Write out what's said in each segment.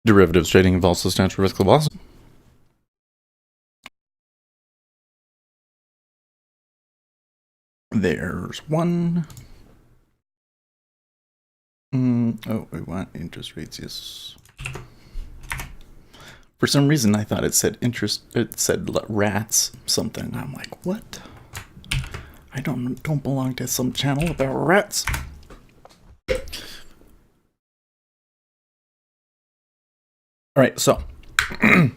Derivatives trading involves substantial risk of loss. There's one. Oh, we want interest rates, yes. For some reason, I thought it said rats something. I'm like, what? I don't belong to some channel about rats. All right, so bring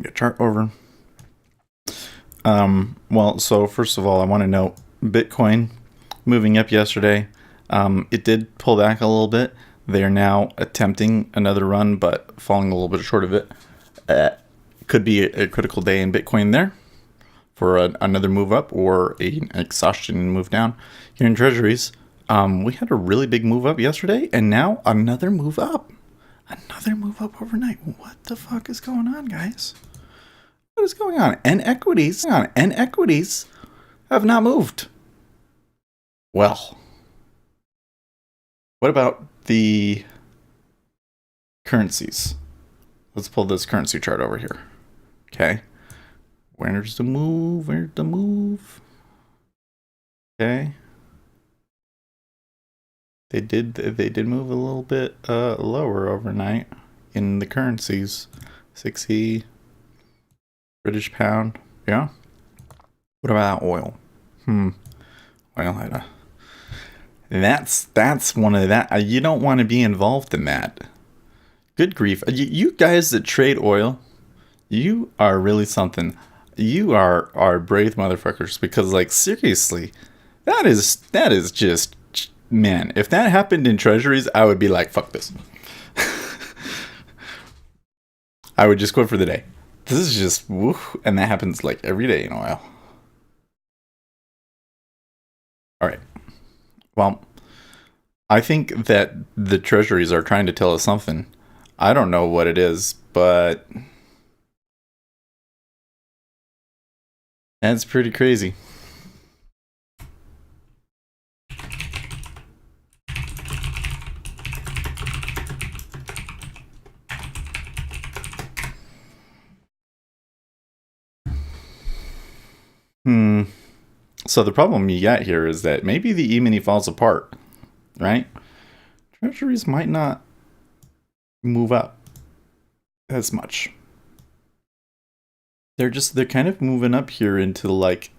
the chart over. Well, so first of all, I want to note Bitcoin moving up yesterday. It did pull back a little bit. They are now attempting another run, but falling a little bit short of it. Could be a critical day in Bitcoin there for another move up or an exhaustion move down. Here in Treasuries, we had a really big move up yesterday, and now another move up. Another move up overnight. What the fuck is going on, guys? What is going on? And equities have not moved. Well, what about the currencies? Let's pull this currency chart over here. Okay. Where's the move? Where's the move? Okay. They did move a little bit lower overnight in the currencies. 6E, British pound. Yeah. What about oil? Oil had a. That's one of that. You don't want to be involved in that. Good grief. You guys that trade oil, you are really something. You are brave motherfuckers, because like seriously, that is just, man, if that happened in Treasuries, I would be like, fuck this. I would just quit for the day. This is just woo, and that happens like every day in oil. All right. Well, I think that the Treasuries are trying to tell us something. I don't know what it is, but that's pretty crazy. So the problem you got here is that maybe the E-mini falls apart, right? Treasuries might not move up as much. They're kind of moving up here into like,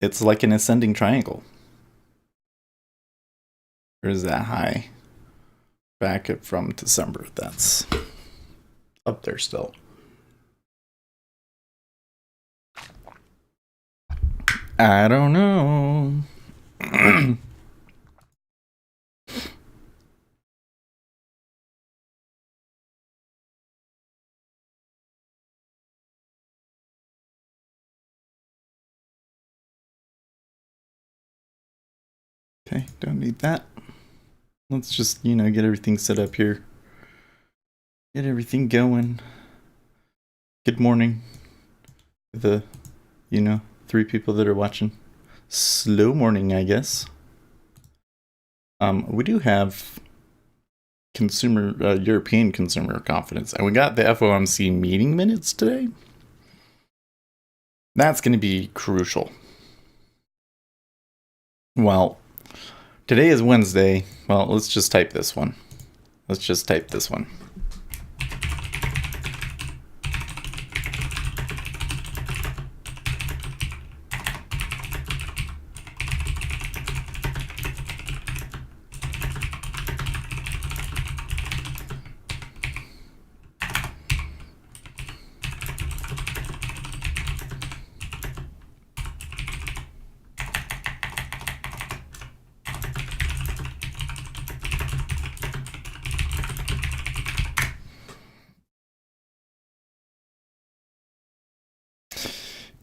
it's like an ascending triangle. There's that high back from December. That's up there still. I don't know. Okay, don't need that. Let's just, get everything set up here. Get everything going. Good morning. The, 3 people that are watching. Slow morning, I guess. We do have European consumer confidence, and we got the FOMC meeting minutes today. That's going to be crucial. Well, today is Wednesday. Well, let's just type this one.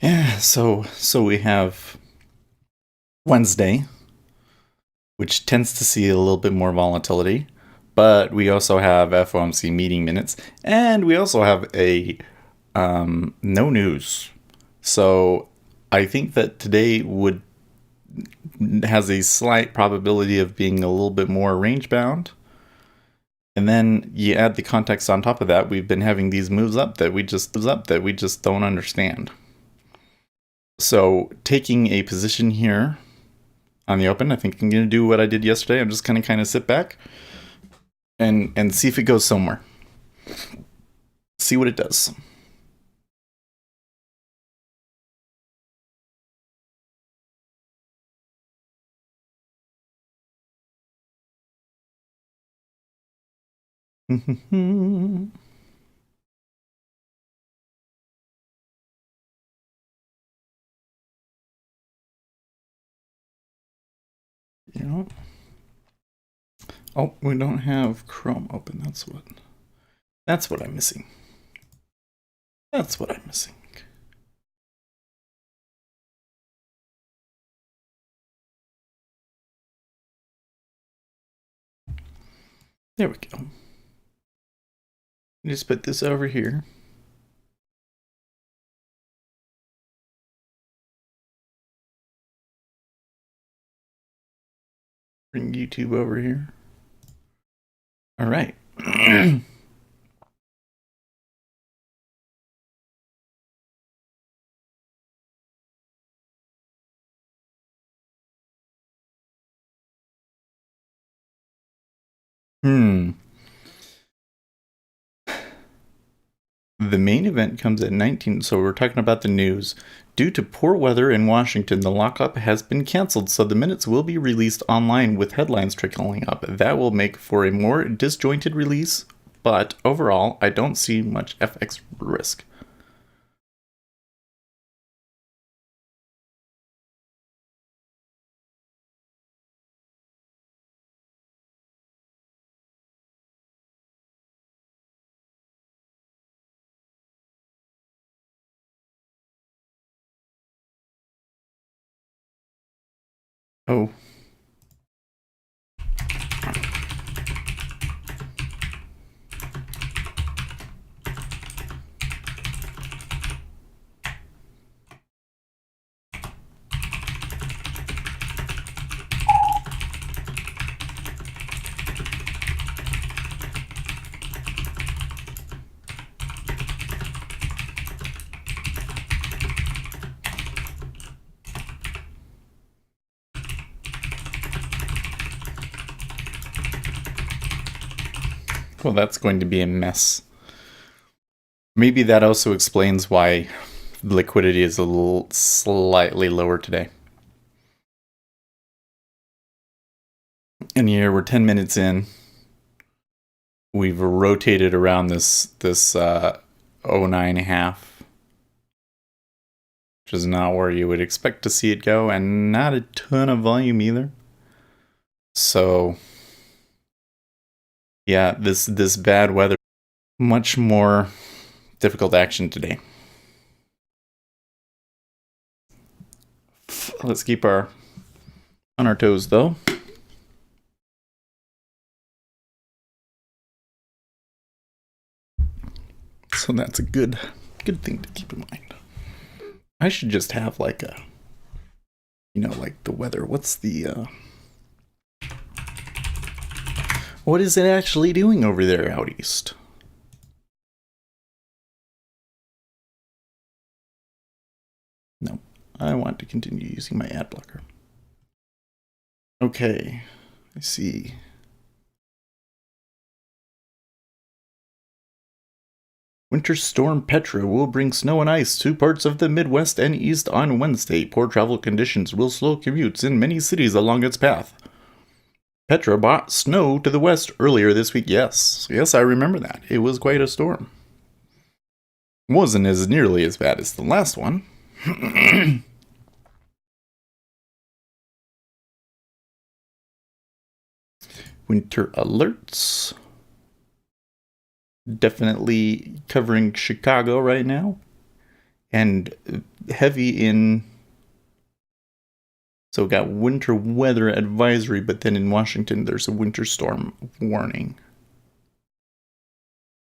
Yeah, so we have Wednesday, which tends to see a little bit more volatility, but we also have FOMC meeting minutes, and we also have a no news. So I think that today has a slight probability of being a little bit more range bound, and And then you add the context on top of that. We've been having these moves up that we just don't understand. So taking a position here on the open, I think I'm going to do what I did yesterday. I'm just going to kind of sit back and see if it goes somewhere. See what it does. You know. Oh, we don't have Chrome open. That's what I'm missing. That's what I'm missing. There we go. Just put this over here. Bring YouTube over here. All right. The main event comes at 19, so we're talking about the news. Due to poor weather in Washington, the lockup has been canceled, so the minutes will be released online with headlines trickling up. That will make for a more disjointed release, but overall, I don't see much FX risk. Oh. Well, that's going to be a mess. Maybe that also explains why liquidity is a little slightly lower today. And here we're 10 minutes in. We've rotated around this 09.5, which is not where you would expect to see it go, and not a ton of volume either. So yeah, this bad weather, much more difficult action today. Let's keep on our toes though. So that's a good thing to keep in mind. I should just have like a, like the weather. What's the what is it actually doing over there out east? No, I want to continue using my ad blocker. Okay, I see. Winter storm Petra will bring snow and ice to parts of the Midwest and East on Wednesday. Poor travel conditions will slow commutes in many cities along its path. Petra brought snow to the west earlier this week. Yes, I remember that. It was quite a storm. Wasn't as nearly as bad as the last one. Winter alerts. Definitely covering Chicago right now. And heavy in... So we got winter weather advisory, but then in Washington there's a winter storm warning.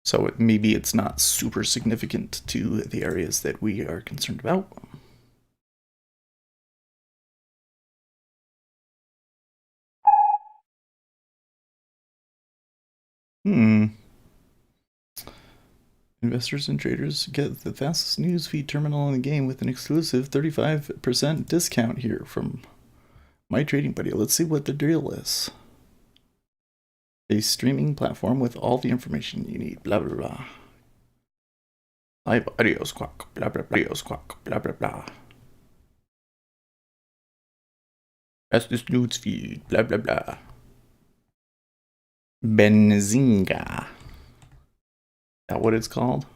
So maybe it's not super significant to the areas that we are concerned about. Hmm. Investors and traders get the fastest news feed terminal in the game with an exclusive 35% discount here from My Trading Buddy. Let's see what the deal is. A streaming platform with all the information you need. Blah, blah, blah. Live audio squawk. Blah, blah, blah. Audio squawk. Blah, blah, blah. Fastest news feed. Blah, blah, blah. Benzinga. Is that what it's called?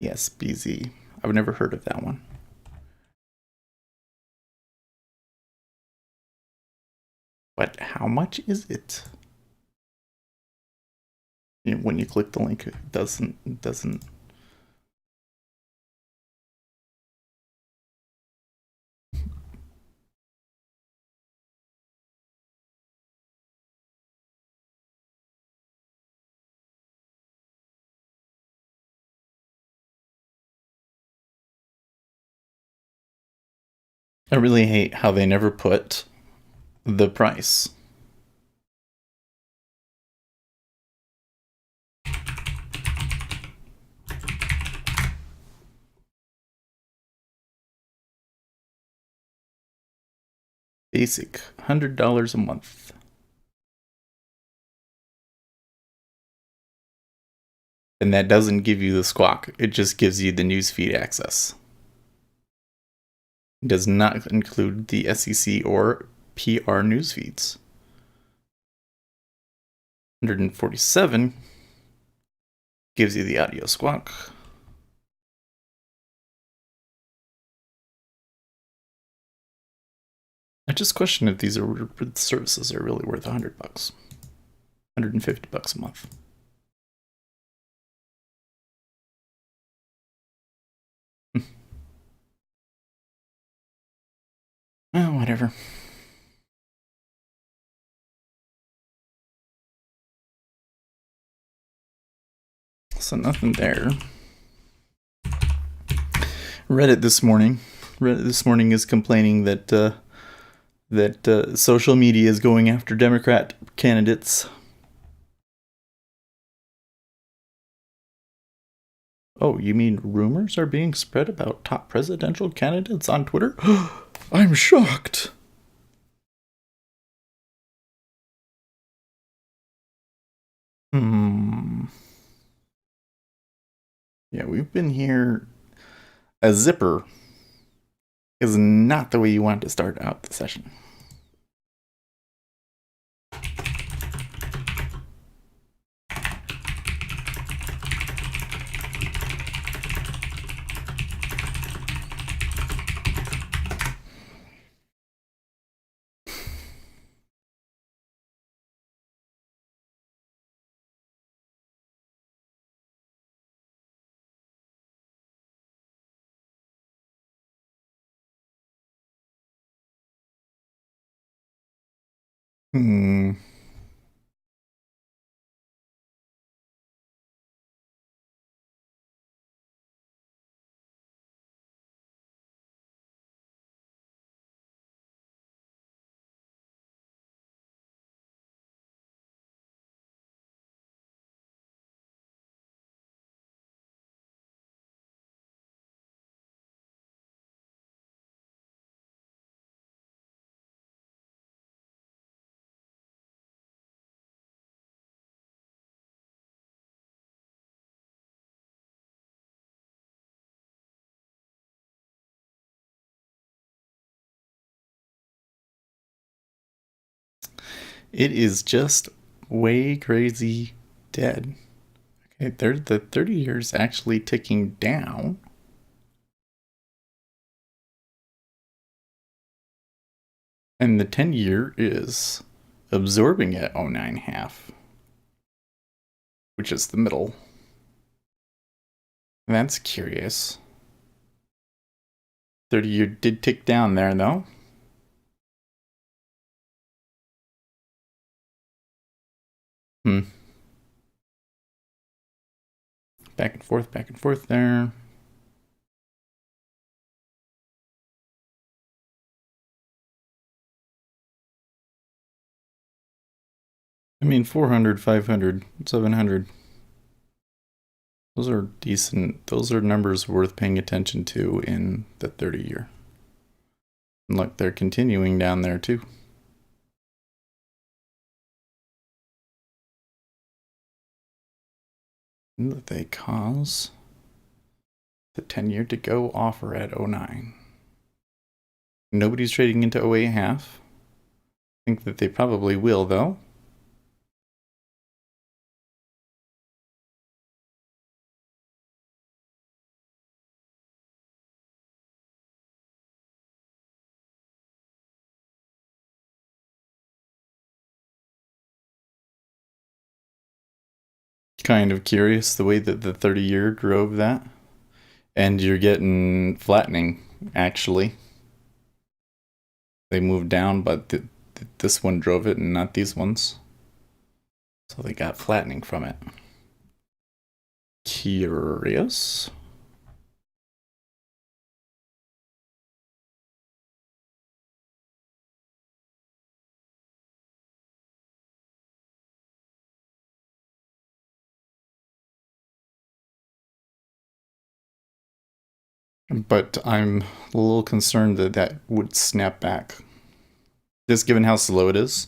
Yes, BZ. I've never heard of that one. But how much is it? When you click the link, it doesn't. I really hate how they never put the price. Basic, $100 a month. And that doesn't give you the squawk. It just gives you the newsfeed access. It does not include the SEC or PR news feeds. 147 gives you the audio squawk. I just question if these services are really worth $100, $150 a month. Oh, whatever. So nothing there. Reddit this morning is complaining that social media is going after Democrat candidates. Oh, you mean rumors are being spread about top presidential candidates on Twitter? I'm shocked. Yeah, we've been here. A zipper is not the way you want to start out the session. Hmm. It is just way crazy dead. Okay, the 30 years actually ticking down. And the 10-year is absorbing at 09.5, which is the middle. That's curious. 30-year did tick down there, though. Back and forth there. I mean, 400, 500, 700. Those are decent. Those are numbers worth paying attention to in the 30 year. And look, they're continuing down there too. And they cause the 10 year to go offer at 09. Nobody's trading into 08.5. I think that they probably will, though. Kind of curious the way that the 30 year drove that. And you're getting flattening, actually. They moved down, but this one drove it and not these ones. So they got flattening from it. Curious. But I'm a little concerned that that would snap back. Just given how slow it is,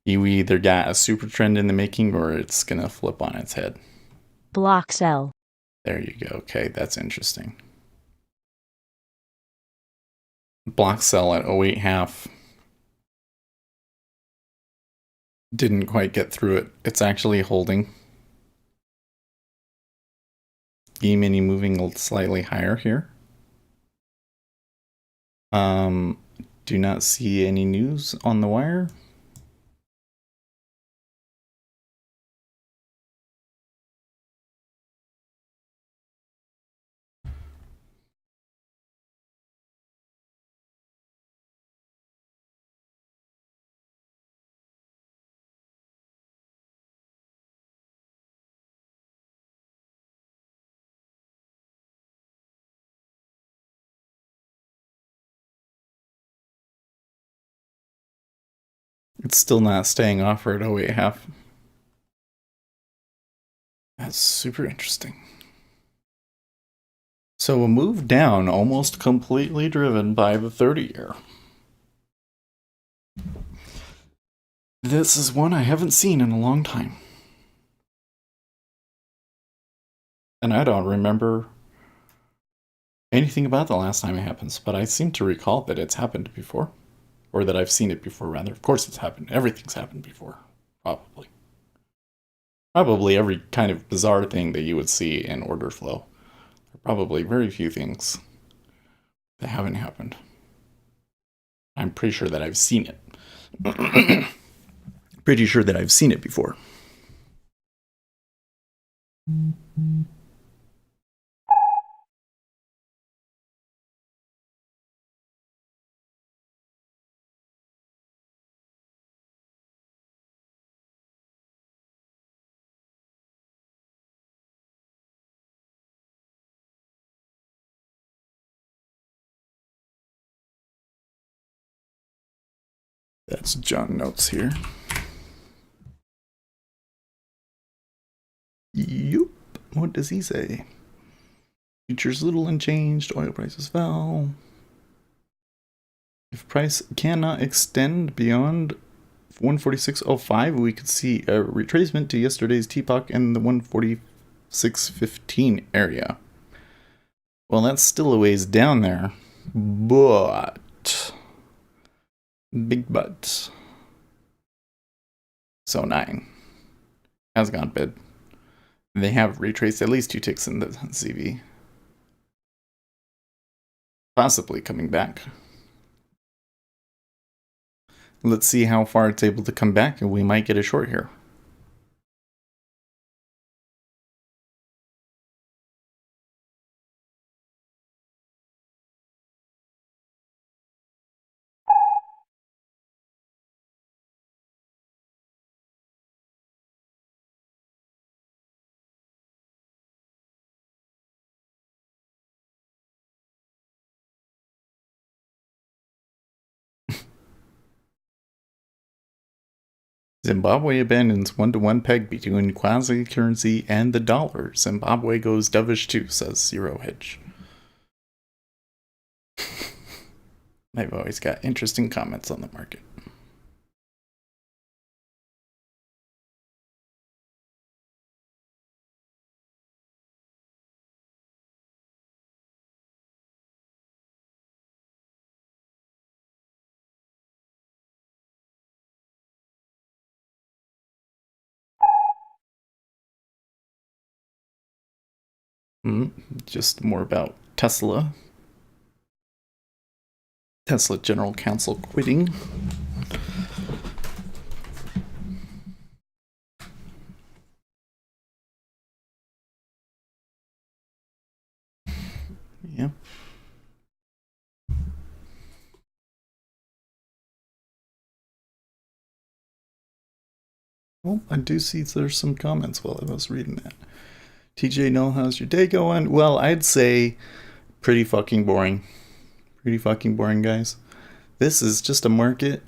you either got a super trend in the making or it's going to flip on its head. Block sell. There you go. Okay, that's interesting. Block sell at 08.5. Didn't quite get through it. It's actually holding. E-mini moving slightly higher here. Do not see any news on the wire. It's still not staying off for at 08.5. That's super interesting. So a move down, almost completely driven by the 30 year. This is one I haven't seen in a long time. And I don't remember anything about the last time it happens, but I seem to recall that it's happened before. Or that I've seen it before, rather. Of course it's happened. Everything's happened before. Probably. Probably every kind of bizarre thing that you would see in order flow. There are probably very few things that haven't happened. I'm pretty sure that I've seen it. Pretty sure that I've seen it before. That's John Notes here. Yup. What does he say? Futures little unchanged. Oil prices fell. If price cannot extend beyond 146.05, we could see a retracement to yesterday's TPOC in the 146.15 area. Well, that's still a ways down there, but big but. So 9 has gone bid. They have retraced at least 2 ticks in the CV. Possibly coming back. Let's see how far it's able to come back, and we might get a short here. Zimbabwe abandons one-to-one peg between quasi-currency and the dollar. Zimbabwe goes dovish too, says Zero Hedge. They've always got interesting comments on the market. Just more about Tesla. Tesla General Counsel quitting. Yeah. Well, I do see there's some comments while I was reading that. TJ Null, how's your day going? Well, I'd say pretty fucking boring. Pretty fucking boring, guys. This is just a market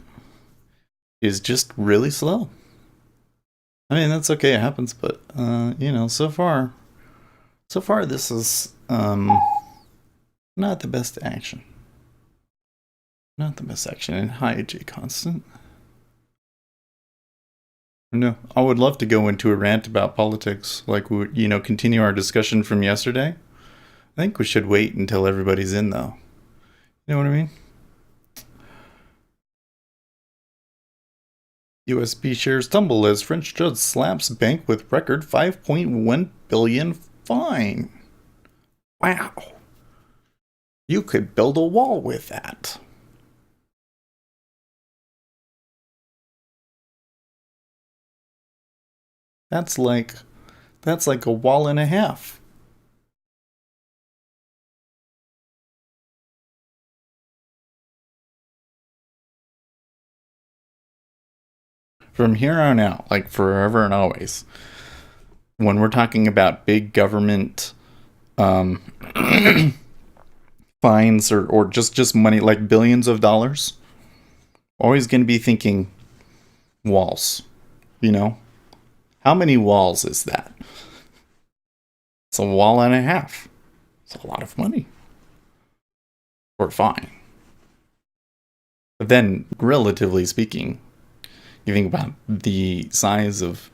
is just really slow. I mean, that's okay, it happens, but so far this is not the best action. Not the best action. And hi, J Constant. No, I would love to go into a rant about politics, like continue our discussion from yesterday. I think we should wait until everybody's in, though. You know what I mean? USB shares tumble as French judge slaps bank with record 5.1 billion fine. Wow. You could build a wall with that. That's like a wall and a half. From here on out, like forever and always, when we're talking about big government fines or just money, like billions of dollars, always going to be thinking walls. How many walls is that? It's a wall and a half. It's a lot of money. Or fine. But then, relatively speaking, you think about the size of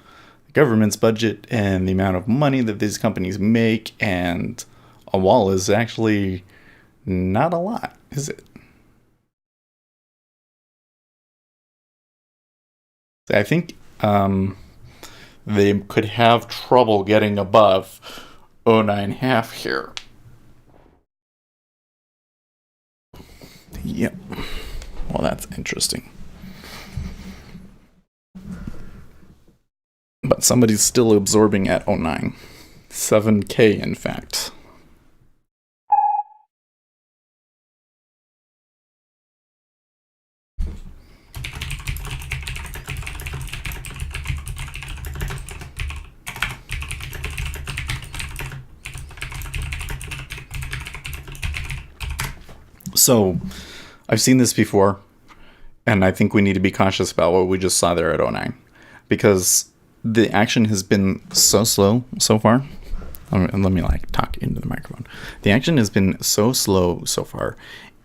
the government's budget and the amount of money that these companies make, and a wall is actually not a lot, is it? I think they could have trouble getting above 09.5 here. Yep. Well, that's interesting. But somebody's still absorbing at 09. 7K, in fact. So, I've seen this before, and I think we need to be cautious about what we just saw there at 09. Because the action has been so slow so far. Let me talk into the microphone. The action has been so slow so far.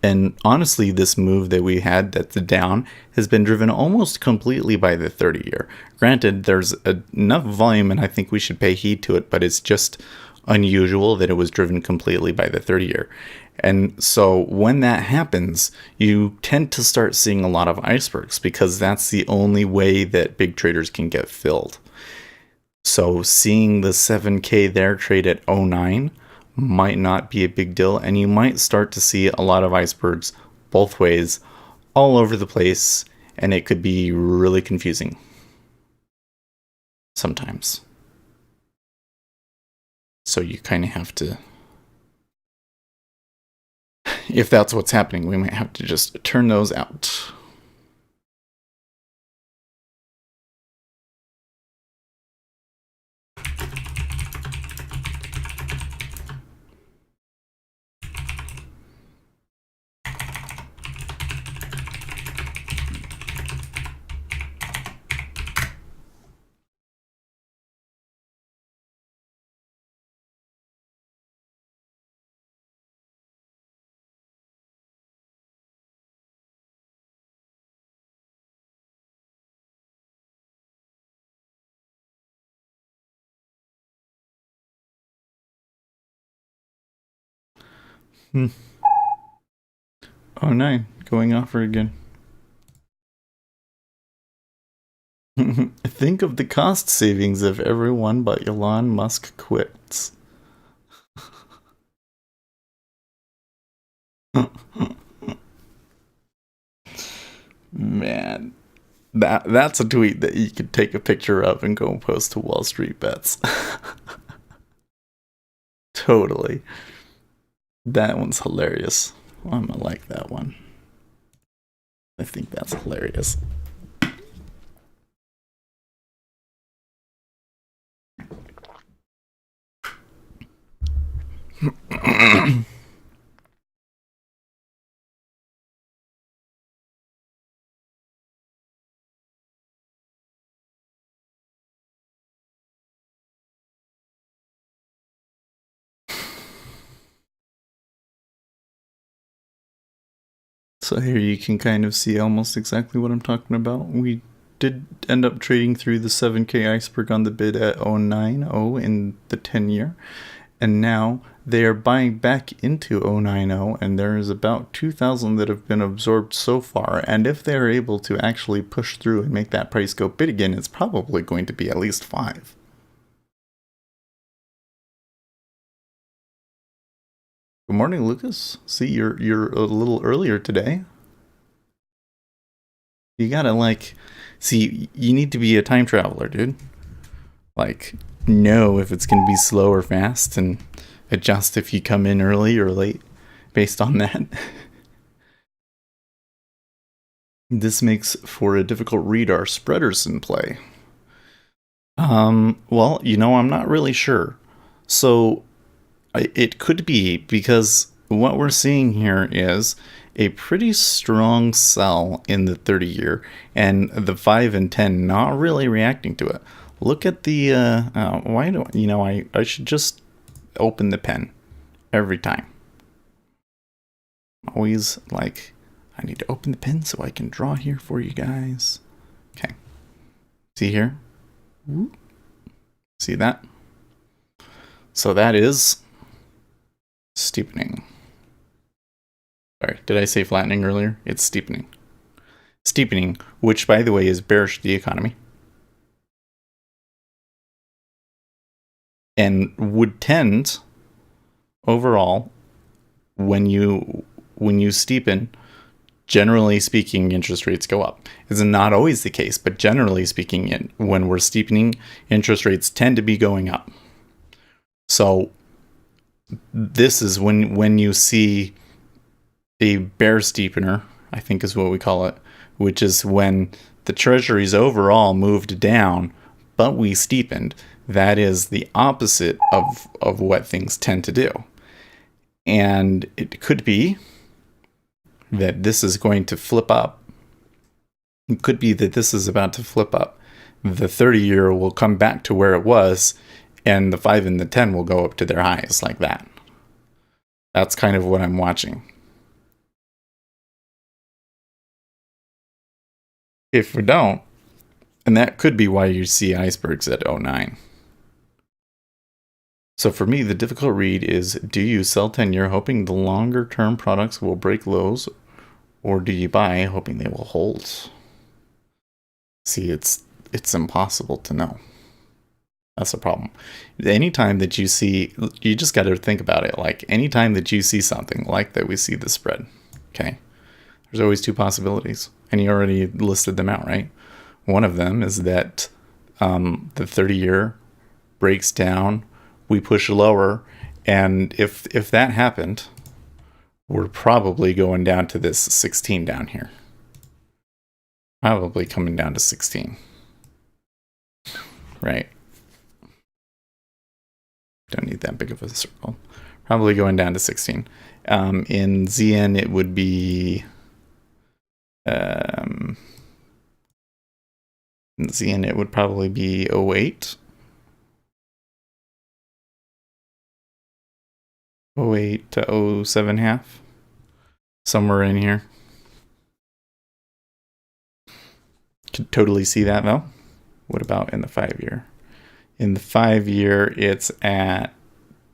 And honestly, this move that we had that's down has been driven almost completely by the 30-year. Granted, there's enough volume, and I think we should pay heed to it, but it's just unusual that it was driven completely by the 30-year. And so when that happens, you tend to start seeing a lot of icebergs because that's the only way that big traders can get filled. So seeing the 7K there trade at 09 might not be a big deal, and you might start to see a lot of icebergs both ways all over the place, and it could be really confusing sometimes. So you kind of have to, if that's what's happening, we might have to just turn those out. Hmm. Oh, nine. Going off her again. Think of the cost savings if everyone but Elon Musk quits. Man, that's a tweet that you could take a picture of and go and post to Wall Street Bets. Totally. That one's hilarious. I'm gonna like that one. I think that's hilarious. So here you can kind of see almost exactly what I'm talking about. We did end up trading through the 7K iceberg on the bid at 090 in the 10 year. And now they are buying back into 090, and there is about 2,000 that have been absorbed so far. And if they're able to actually push through and make that price go bid again, it's probably going to be at least 5. Good morning, Lucas. See, you're a little earlier today. You gotta see. You need to be a time traveler, dude. Like, know if it's gonna be slow or fast, and adjust if you come in early or late, based on that. This makes for a difficult read. Are spreaders in play? Well, I'm not really sure. So it could be because what we're seeing here is a pretty strong sell in the 30 year and the 5 and 10 not really reacting to it. Look at the why do I should just open the pen every time. Always like I need to open the pen so I can draw here for you guys. Okay. See here? See that? So that is steepening. Sorry, did I say flattening earlier? It's steepening. Steepening, which by the way is bearish to the economy. And would tend overall when you steepen, generally speaking, interest rates go up. It's not always the case, but generally speaking, when we're steepening, interest rates tend to be going up. So this is when you see a bear steepener, I think is what we call it, which is when the Treasuries overall moved down, but we steepened. That is the opposite of what things tend to do. And it could be that this is going to flip up. It could be that this is about to flip up. The 30 year will come back to where it was, and the 5 and the 10 will go up to their highs like that. That's kind of what I'm watching. If we don't, and that could be why you see icebergs at 09. So for me, the difficult read is, do you sell 10-year hoping the longer term products will break lows, or do you buy hoping they will hold? See, it's impossible to know. That's a problem. Anytime that you see, you just got to think about it. Like anytime that you see something like that, we see the spread. Okay. There's always two possibilities. And you already listed them out, right? One of them is that the 30 year breaks down, we push lower. And if that happened, we're probably going down to this 16 down here. Probably coming down to 16. Right. Don't need that big of a circle. Probably going down to 16. In ZN, it would be... in ZN, it would probably be 08. 08 to 07 half. Somewhere in here. Could totally see that, though. What about in the 5 year? In the 5 year, it's at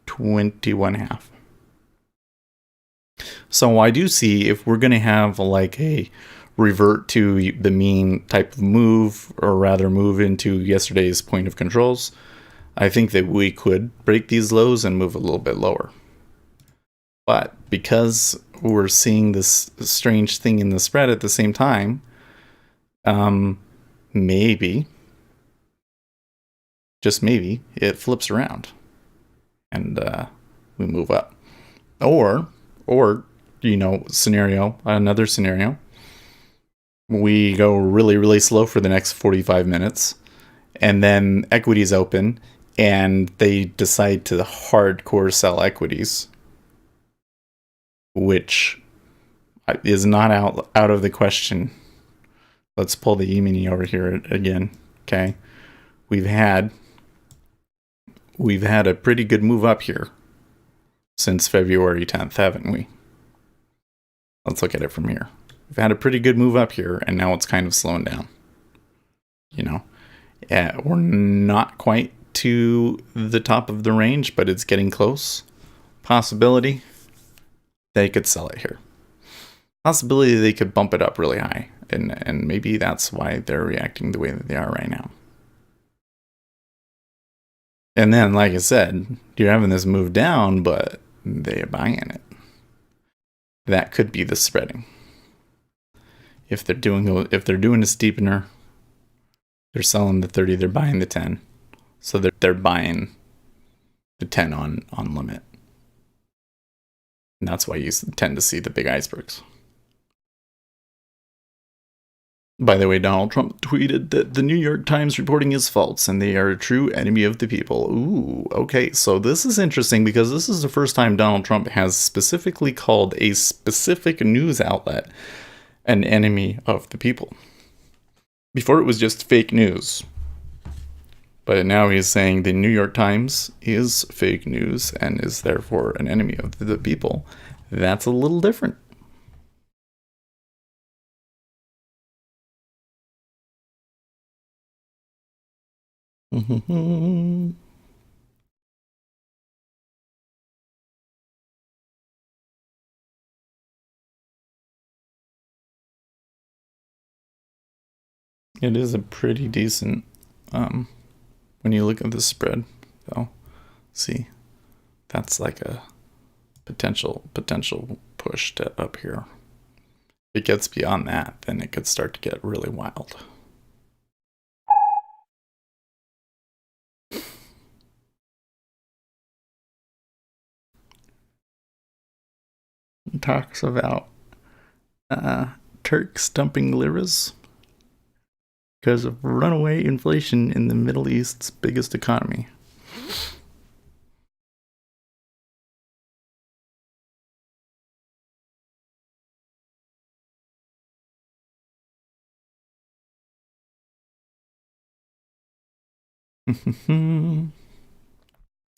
21 half. So I do see if we're going to have like a revert to the mean type of move, or rather move into yesterday's point of controls, I think that we could break these lows and move a little bit lower. But because we're seeing this strange thing in the spread at the same time, maybe, just maybe, it flips around and we move up. Or, another scenario, we go really, really slow for the next 45 minutes, and then equities open, and they decide to hardcore sell equities, which is not out of the question. Let's pull the E-mini over here again. Okay, we've had a pretty good move up here since February 10th, haven't we? Let's look at it from here. We've had a pretty good move up here, and now it's kind of slowing down. We're not quite to the top of the range, but it's getting close. Possibility they could sell it here. Possibility they could bump it up really high, and maybe that's why they're reacting the way that they are right now. And then, like I said, you're having this move down, but they're buying it. That could be the spreading. If they're doing a steepener, they're selling the 30, they're buying the 10. So they're buying the 10 on limit. And that's why you tend to see the big icebergs. By the way, Donald Trump tweeted that the New York Times reporting is false and they are a true enemy of the people. Ooh, okay. So this is interesting because this is the first time Donald Trump has specifically called a specific news outlet an enemy of the people. Before it was just fake news. But now he's saying the New York Times is fake news and is therefore an enemy of the people. That's a little different. It is a pretty decent, when you look at the spread, though. See, that's like a potential push to up here. If it gets beyond that, then it could start to get really wild. It talks about Turks dumping liras because of runaway inflation in the Middle East's biggest economy.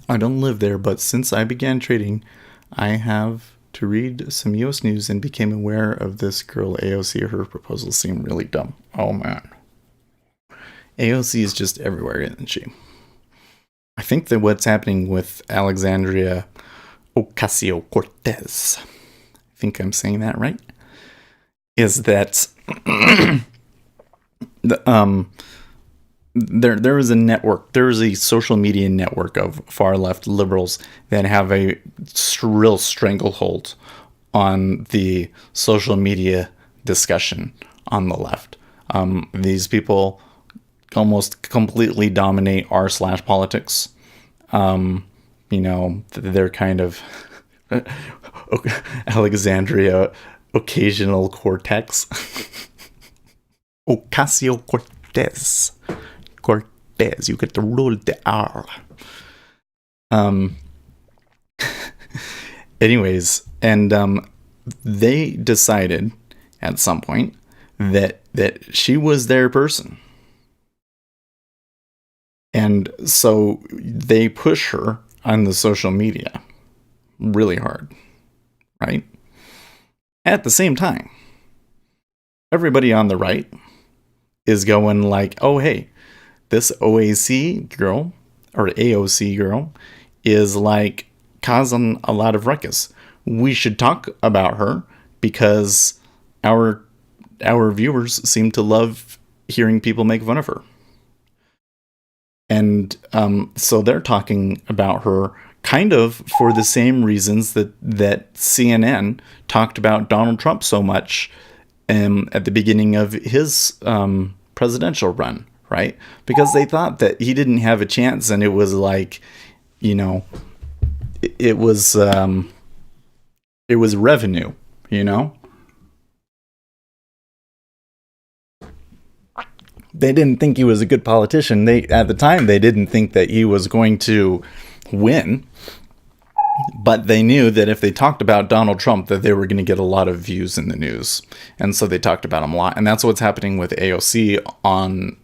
I don't live there, but since I began trading, I have to read some US news and became aware of this girl AOC. Her proposals seem really dumb. Oh man. AOC is just everywhere, isn't she? I think that what's happening with Alexandria Ocasio-Cortez, I think I'm saying that right, is that there is a network, there is a social media network of far left liberals that have a real stranglehold on the social media discussion on the left. These people almost completely dominate r/politics. They're kind of Alexandria occasional cortex. Ocasio-Cortez. Cortez, you get to rule the R. Anyways, and they decided at some point that she was their person. And so they push her on the social media really hard, right? At the same time, everybody on the right is going like, oh, hey, this OAC girl or AOC girl is like causing a lot of ruckus. we should talk about her because our viewers seem to love hearing people make fun of her. And so they're talking about her kind of for the same reasons that CNN talked about Donald Trump so much at the beginning of his presidential run, right? Because they thought that he didn't have a chance, and it was like, you know, it was revenue, you know? They didn't think he was a good politician. At the time, they didn't think that he was going to win. But they knew that if they talked about Donald Trump, that they were going to get a lot of views in the news. And so they talked about him a lot. And that's what's happening with AOC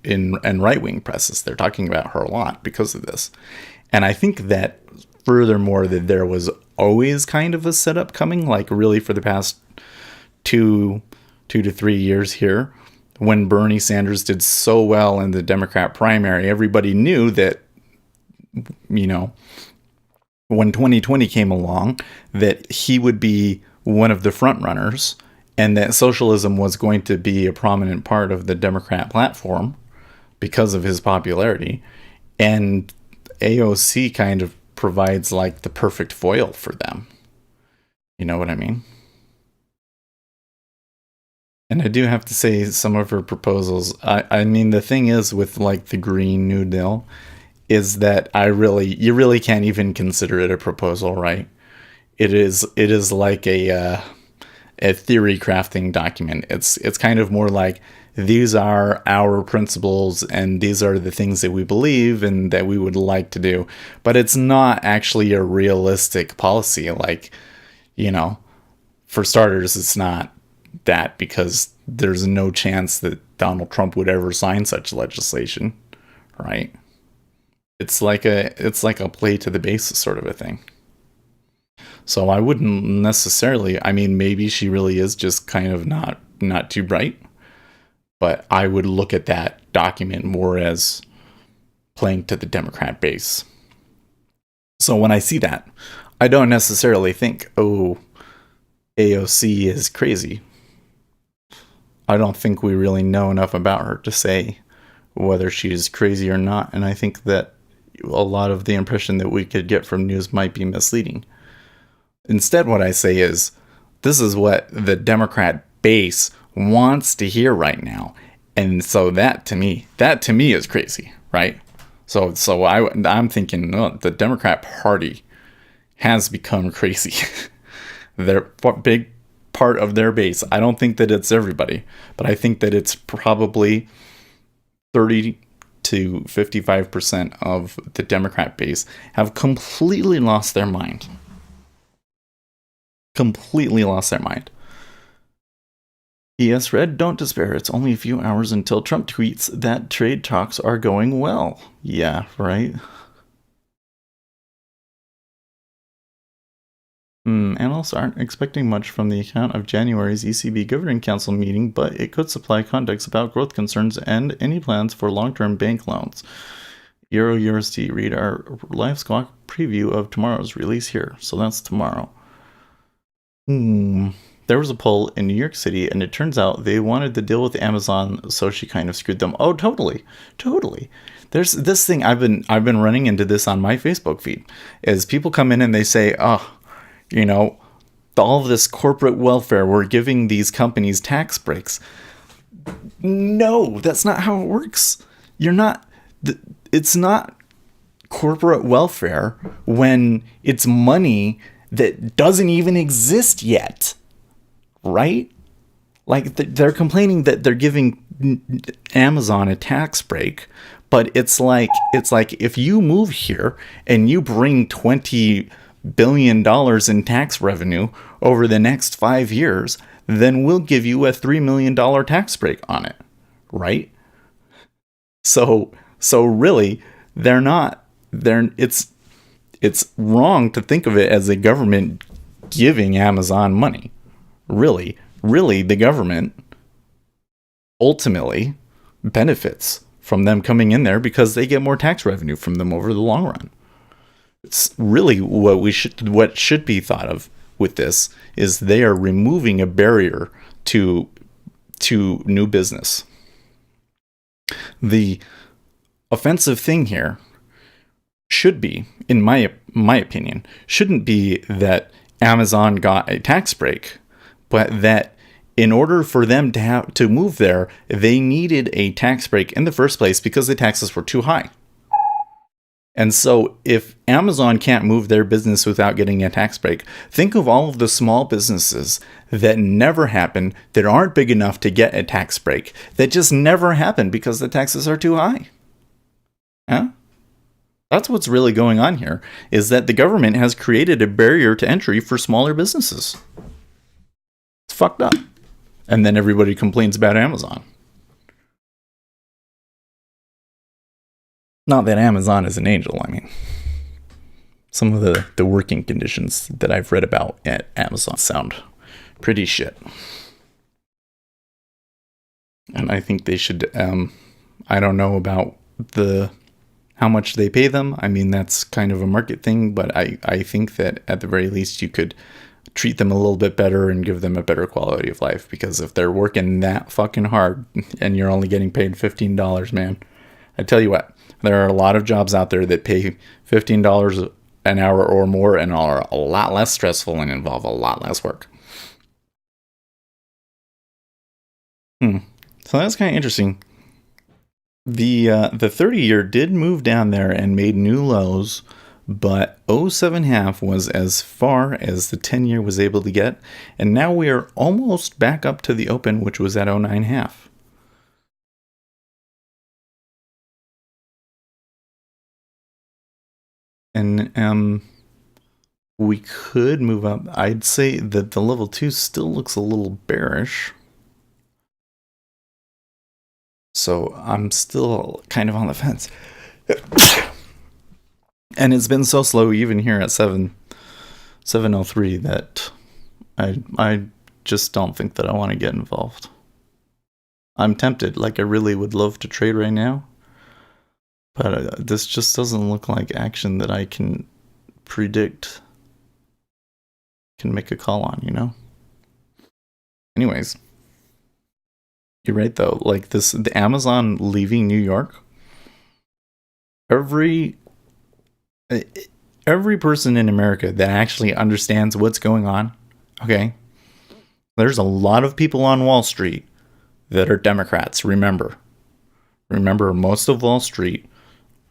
in right-wing presses. They're talking about her a lot because of this. And I think that furthermore, that there was always kind of a setup coming, like really for the past two to 3 years here. When Bernie Sanders did so well in the Democrat primary, everybody knew that, you know, when 2020 came along, that he would be one of the front runners and that socialism was going to be a prominent part of the Democrat platform because of his popularity. And AOC kind of provides like the perfect foil for them. You know what I mean? And I do have to say some of her proposals. I mean, the thing is with like the Green New Deal is that you really can't even consider it a proposal, right? It is like a theory crafting document. It's kind of more like, these are our principles and these are the things that we believe and that we would like to do. But it's not actually a realistic policy. Like, you know, for starters, it's not that, because there's no chance that Donald Trump would ever sign such legislation, right? It's like a play to the base sort of a thing. So I wouldn't necessarily, I mean, maybe she really is just kind of not too bright, but I would look at that document more as playing to the Democrat base. So when I see that, I don't necessarily think, oh, AOC is crazy. I don't think we really know enough about her to say whether she's crazy or not. And I think that a lot of the impression that we could get from news might be misleading. Instead, what I say is, this is what the Democrat base wants to hear right now. And so that to me is crazy, right? So I'm thinking, no, the Democrat Party has become crazy. They're a big part of their base. I don't think that it's everybody, but I think that it's probably 30 to 55% of the Democrat base have completely lost their mind. Completely lost their mind. ES Red, don't despair. It's only a few hours until Trump tweets that trade talks are going well. Yeah, right? Analysts aren't expecting much from the account of January's ECB Governing Council meeting, but it could supply context about growth concerns and any plans for long-term bank loans. Euro USD, read our live squawk preview of tomorrow's release here. So that's tomorrow. There was a poll in New York City, and it turns out they wanted to deal with Amazon, so she kind of screwed them. Oh, totally. There's this thing, I've been running into this on my Facebook feed, is people come in and they say, oh, you know, all of this corporate welfare, we're giving these companies tax breaks. No, that's not how it works. It's not corporate welfare when it's money that doesn't even exist yet, right? Like, they're complaining that they're giving Amazon a tax break, but it's like if you move here and you bring $20 billion in tax revenue over the next 5 years, then we'll give you a $3 million tax break on it, right? So really, it's wrong to think of it as a government giving Amazon money. Really, the government ultimately benefits from them coming in there because they get more tax revenue from them over the long run. It's really what should be thought of with this is they are removing a barrier to new business. The offensive thing here should be, in my opinion, shouldn't be that Amazon got a tax break, but that in order for them to move there, they needed a tax break in the first place because the taxes were too high. And so if Amazon can't move their business without getting a tax break, think of all of the small businesses that never happen, that aren't big enough to get a tax break, that just never happen because the taxes are too high. Huh? That's what's really going on here, is that the government has created a barrier to entry for smaller businesses. It's fucked up. And then everybody complains about Amazon. Not that Amazon is an angel, I mean. Some of the working conditions that I've read about at Amazon sound pretty shit. And I think they should, I don't know about how much they pay them. I mean, that's kind of a market thing, but I think that at the very least you could treat them a little bit better and give them a better quality of life, because if they're working that fucking hard and you're only getting paid $15, man, I tell you what, there are a lot of jobs out there that pay $15 an hour or more and are a lot less stressful and involve a lot less work. So that's kind of interesting. The 30-year did move down there and made new lows, but 0.7 was as far as the 10-year was able to get, and now we are almost back up to the open, which was at 0.9. And we could move up. I'd say that the level 2 still looks a little bearish. So I'm still kind of on the fence. And it's been so slow even here at 703 that I just don't think that I want to get involved. I'm tempted, like I really would love to trade right now. But this just doesn't look like action that I can predict, can make a call on, you know? Anyways, you're right though. Like the Amazon leaving New York, every person in America that actually understands what's going on, okay? There's a lot of people on Wall Street that are Democrats, remember. Remember, most of Wall Street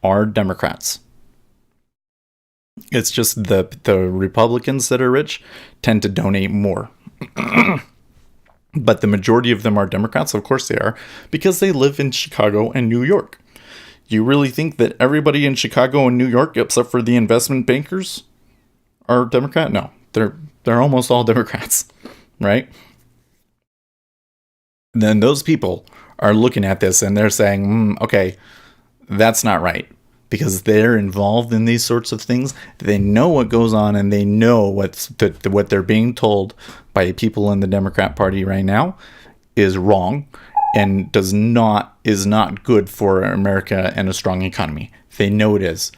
are Democrats. It's just the Republicans that are rich tend to donate more. But the majority of them are Democrats, of course they are, because they live in Chicago and New York. You really think that everybody in Chicago and New York, except for the investment bankers, are Democrat? No, they're almost all Democrats, right? Then those people are looking at this and they're saying, okay, that's not right. Because they're involved in these sorts of things. They know what goes on, and they know what they're being told by people in the Democrat Party right now is wrong and is not good for America and a strong economy. They know it is.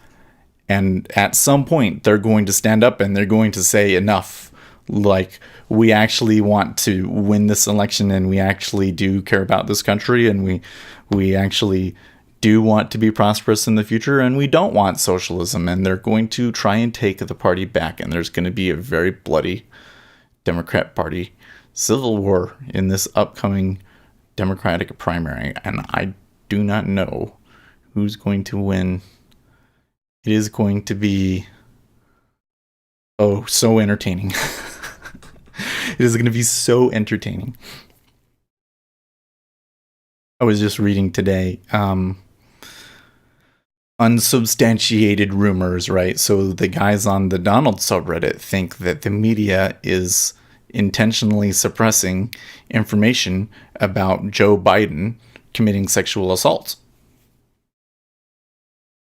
And at some point, they're going to stand up and they're going to say enough. Like, we actually want to win this election, and we actually do care about this country, and we actually do want to be prosperous in the future, and we don't want socialism, and they're going to try and take the party back, and there's going to be a very bloody Democrat Party civil war in this upcoming Democratic primary, and I do not know who's going to win. It is going to be so entertaining. It is going to be so entertaining. I was just reading today unsubstantiated rumors, right? So the guys on the Donald subreddit think that the media is intentionally suppressing information about Joe Biden committing sexual assaults.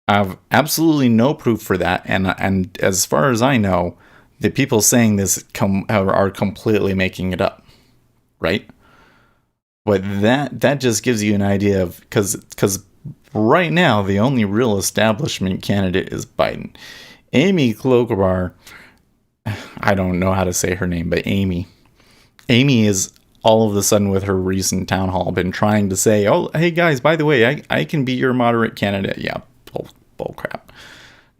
I have absolutely no proof for that, and as far as I know, the people saying this are completely making it up, right? But that just gives you an idea of, because right now the only real establishment candidate is Biden. Amy Klobuchar I don't know how to say her name, but Amy. Amy is all of a sudden with her recent town hall been trying to say, oh, hey guys, by the way, I can be your moderate candidate. Yeah, bull crap.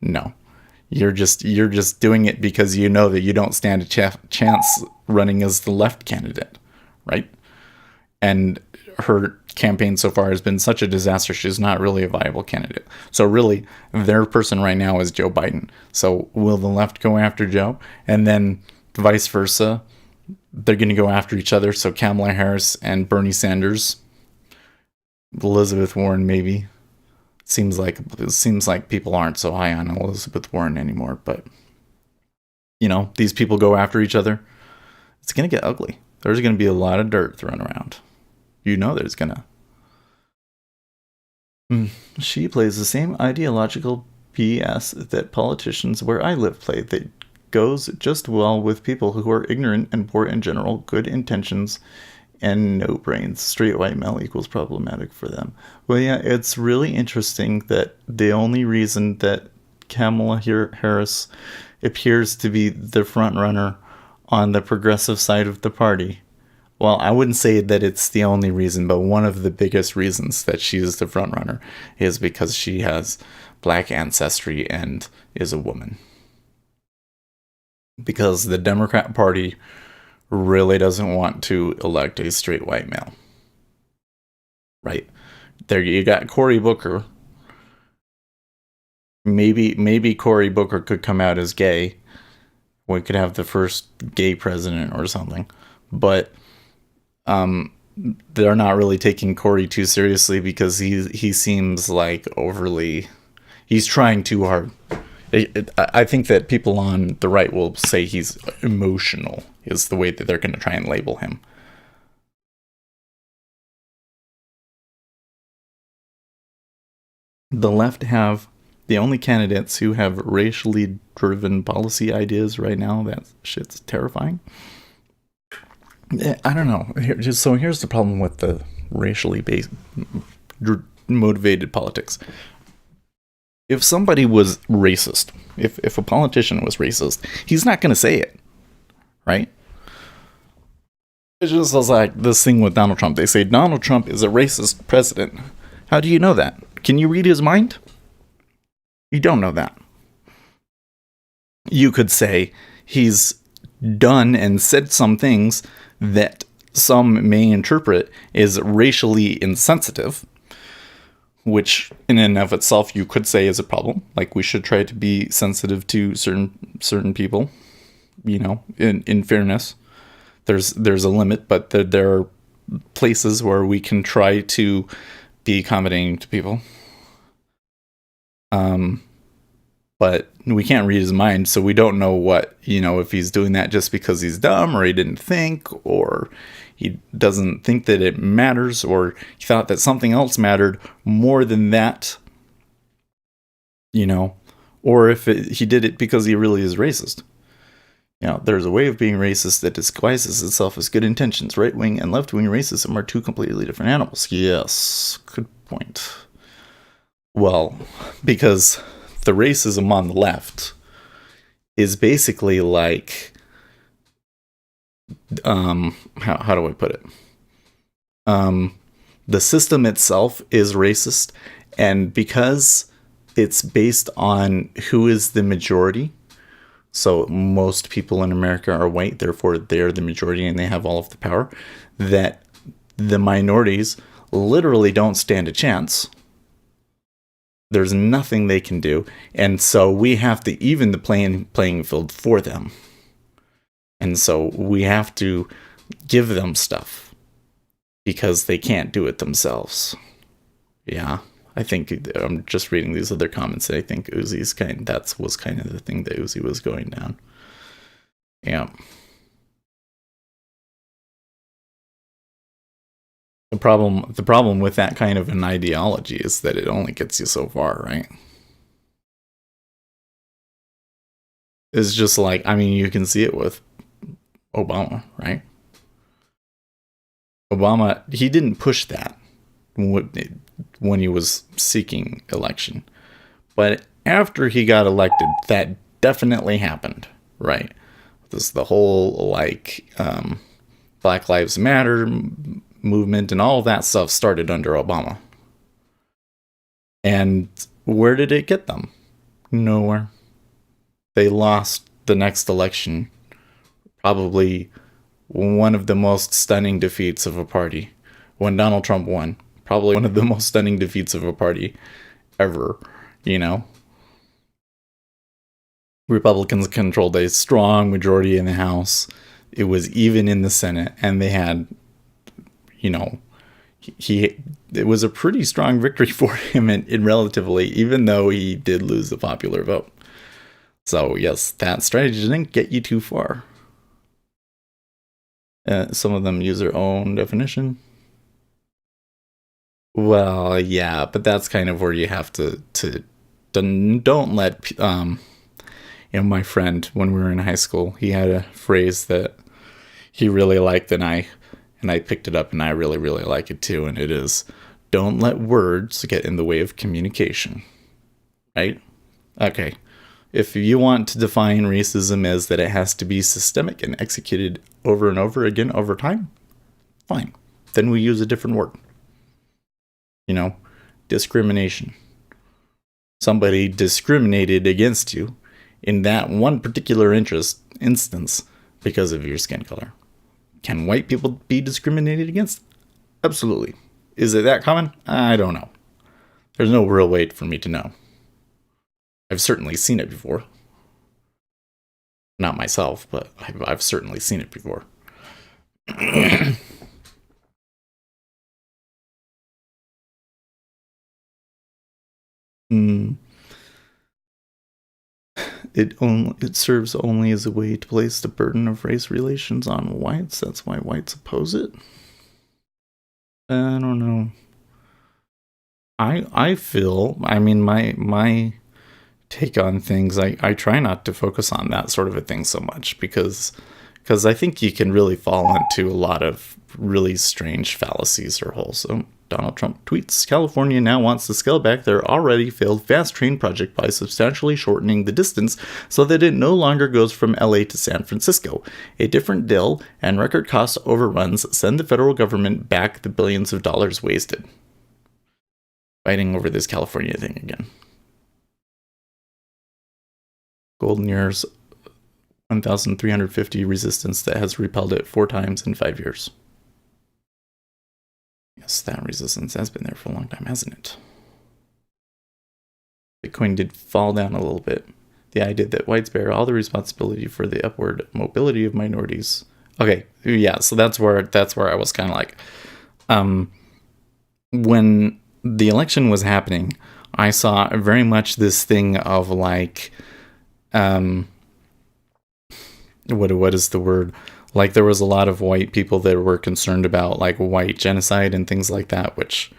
No. You're just doing it because you know that you don't stand a chance running as the left candidate, right? And her campaign so far has been such a disaster. She's not really a viable candidate. So really, their person right now is Joe Biden. So will the left go after Joe, and then vice versa? They're going to go after each other. So Kamala Harris and Bernie Sanders, Elizabeth Warren maybe. It seems like people aren't so high on Elizabeth Warren anymore. But these people go after each other. It's going to get ugly. There's going to be a lot of dirt thrown around. There's gonna. She plays the same ideological BS that politicians where I live play. That goes just well with people who are ignorant and poor in general, good intentions, and no brains. Straight white male equals problematic for them. Well, yeah, it's really interesting that the only reason that Kamala Harris appears to be the front runner on the progressive side of the party. Well, I wouldn't say that it's the only reason, but one of the biggest reasons that she is the front runner is because she has black ancestry and is a woman. Because the Democrat Party really doesn't want to elect a straight white male. Right? There you got Cory Booker. Maybe Cory Booker could come out as gay. We could have the first gay president or something. But they're not really taking Cory too seriously because he seems like he's trying too hard. I think that people on the right will say he's emotional is the way that they're going to try and label him. The left have the only candidates who have racially driven policy ideas right now. That shit's terrifying. I don't know. Here's the problem with the racially based motivated politics. If somebody was racist, if a politician was racist, he's not going to say it, right? It's just like this thing with Donald Trump. They say Donald Trump is a racist president. How do you know that? Can you read his mind? You don't know that. You could say he's done and said some things that some may interpret as racially insensitive, which in and of itself you could say is a problem. Like, we should try to be sensitive to certain people, in fairness. There's a limit, but there are places where we can try to be accommodating to people. But we can't read his mind, so we don't know if he's doing that just because he's dumb, or he didn't think, or he doesn't think that it matters, or he thought that something else mattered more than that, or if he did it because he really is racist. There's a way of being racist that disguises itself as good intentions. Right-wing and left-wing racism are two completely different animals. Yes, good point. Well, because the racism on the left is basically like, how do I put it? The system itself is racist, and because it's based on who is the majority, so most people in America are white, therefore they're the majority and they have all of the power, that the minorities literally don't stand a chance. There's nothing they can do, and so we have to even the playing field for them. And so we have to give them stuff because they can't do it themselves. Yeah, I think I'm just reading these other comments. I think Uzi's that was kind of the thing that Uzi was going down. Yeah. The problem with that kind of an ideology is that it only gets you so far, right? It's just like, you can see it with Obama, right? Obama, he didn't push that when he was seeking election. But after he got elected, that definitely happened, right? This the whole Black Lives Matter movement and all of that stuff started under Obama. And where did it get them? Nowhere. They lost the next election. Probably one of the most stunning defeats of a party. When Donald Trump won. Probably one of the most stunning defeats of a party ever, you know? Republicans controlled a strong majority in the House. It was even in the Senate, and they had, you know, it was a pretty strong victory for him in relatively, even though he did lose the popular vote. So yes, that strategy didn't get you too far. Some of them use their own definition. Well, yeah, but that's kind of where you have to don't let my friend, when we were in high school, he had a phrase that he really liked, and I picked it up, and I really really like it too, and it is, don't let words get in the way of communication. Right? Okay. If you want to define racism as that it has to be systemic and executed over and over again over time, fine. Then we use a different word. Discrimination. Somebody discriminated against you in that one particular instance because of your skin color. Can white people be discriminated against? Absolutely. Is it that common? I don't know. There's no real way for me to know. I've certainly seen it before. Not myself, but I've certainly seen it before. Hmm. It serves only as a way to place the burden of race relations on whites. That's why whites oppose it. I don't know. I feel, I mean, my take on things, I try not to focus on that sort of a thing so much, because I think you can really fall into a lot of really strange fallacies or holes. So Donald Trump tweets, California now wants to scale back their already failed fast train project by substantially shortening the distance so that it no longer goes from LA to San Francisco. A different deal and record cost overruns send the federal government back the billions of dollars wasted. Fighting over this California thing again. Golden Years 1,350 resistance that has repelled it 4 times in 5 years. Yes, that resistance has been there for a long time, hasn't it? Bitcoin did fall down a little bit. The idea that whites bear all the responsibility for the upward mobility of minorities. Okay, yeah, so that's where I was kind of like, when the election was happening, I saw very much this thing of like, what is the word? Like, there was a lot of white people that were concerned about like white genocide and things like that, which,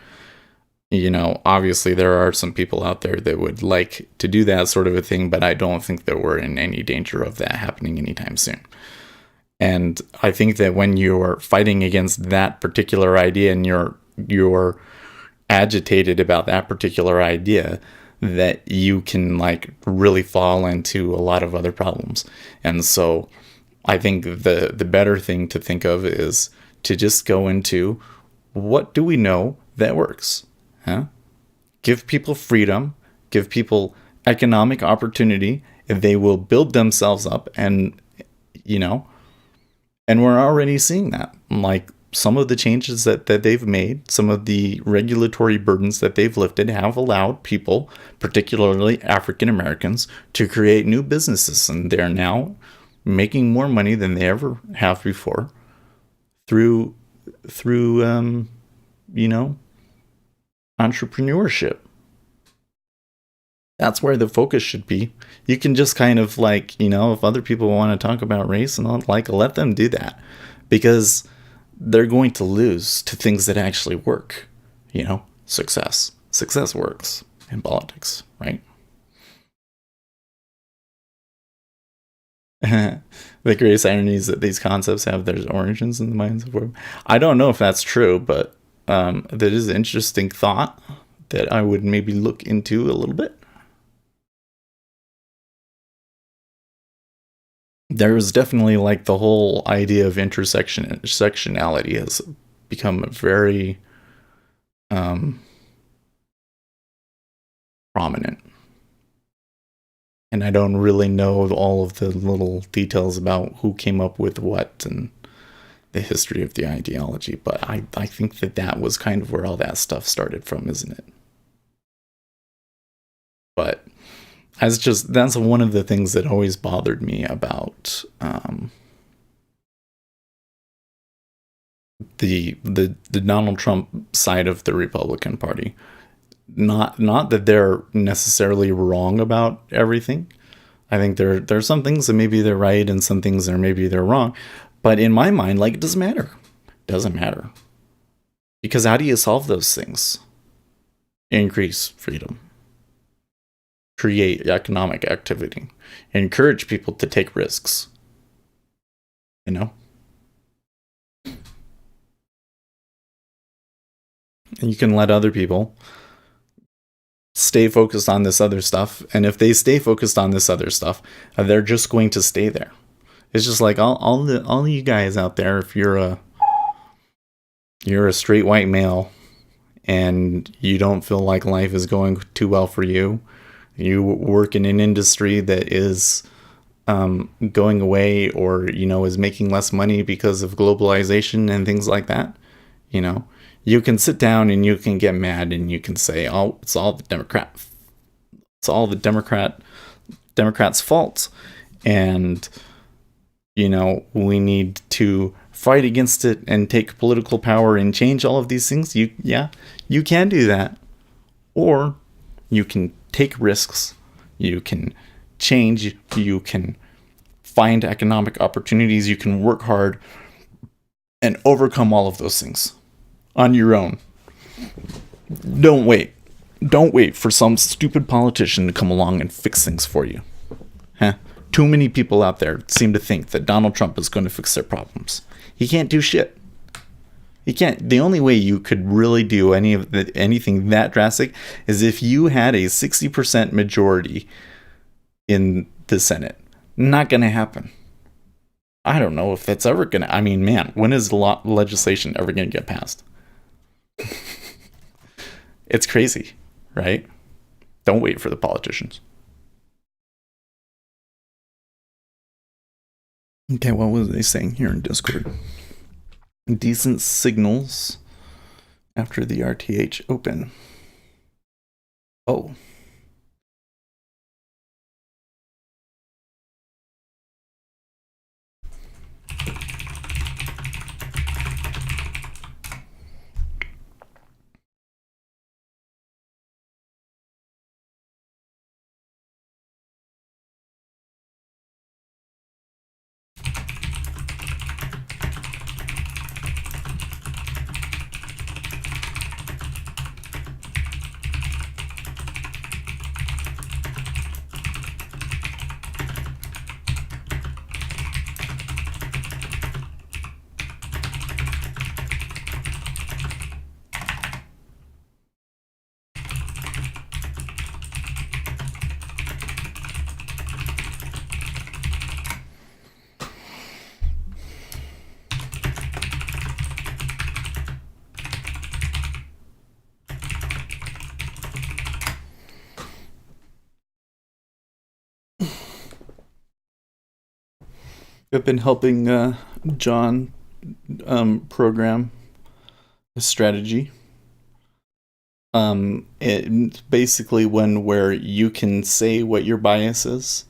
obviously there are some people out there that would like to do that sort of a thing, but I don't think that we're in any danger of that happening anytime soon. And I think that when you're fighting against that particular idea and you're agitated about that particular idea, that you can like really fall into a lot of other problems. And so I think the better thing to think of is to just go into, what do we know that works? Give people freedom, give people economic opportunity, and they will build themselves up. And we're already seeing that. Like, some of the changes that they've made, some of the regulatory burdens that they've lifted have allowed people, particularly African Americans, to create new businesses. And they're now making more money than they ever have before through entrepreneurship. That's where the focus should be. You can just kind of like, if other people want to talk about race and all, like, let them do that, because they're going to lose to things that actually work. Success works in politics, right? The greatest irony is that these concepts have their origins in the minds of women. I don't know if that's true, but that is an interesting thought that I would maybe look into a little bit. there's definitely like the whole idea of intersectionality has become very um, prominent. And I don't really know all of the little details about who came up with what and the history of the ideology, but I think that that was kind of where all that stuff started from, isn't it? But that's one of the things that always bothered me about the Donald Trump side of the Republican Party. Not that they're necessarily wrong about everything. I think there's some things that maybe they're right and some things that maybe they're wrong. But in my mind, like, it doesn't matter. It doesn't matter. Because how do you solve those things? Increase freedom, create economic activity, encourage people to take risks. You know? And you can let other people stay focused on this other stuff. And if they stay focused on this other stuff, they're just going to stay there. It's just like all you guys out there, if you're a straight white male and you don't feel like life is going too well for you, you work in an industry that is going away, or is making less money because of globalization and things like that, you can sit down and you can get mad and you can say, "Oh, it's all the Democrats' fault," and we need to fight against it and take political power and change all of these things. You can do that, or you can take risks. You can change. You can find economic opportunities. You can work hard and overcome all of those things on your own. Don't wait. Don't wait for some stupid politician to come along and fix things for you. Too many people out there seem to think that Donald Trump is going to fix their problems. He can't do shit. He can't. The only way you could really do anything that drastic is if you had a 60% majority in the Senate. Not going to happen. I don't know if that's ever going to... I mean, man, when is legislation ever going to get passed? It's crazy, right? Don't wait for the politicians. Okay, what was they saying here in Discord? Decent signals after the RTH open. Oh. I've been helping John program a strategy. It's basically one where you can say what your bias is,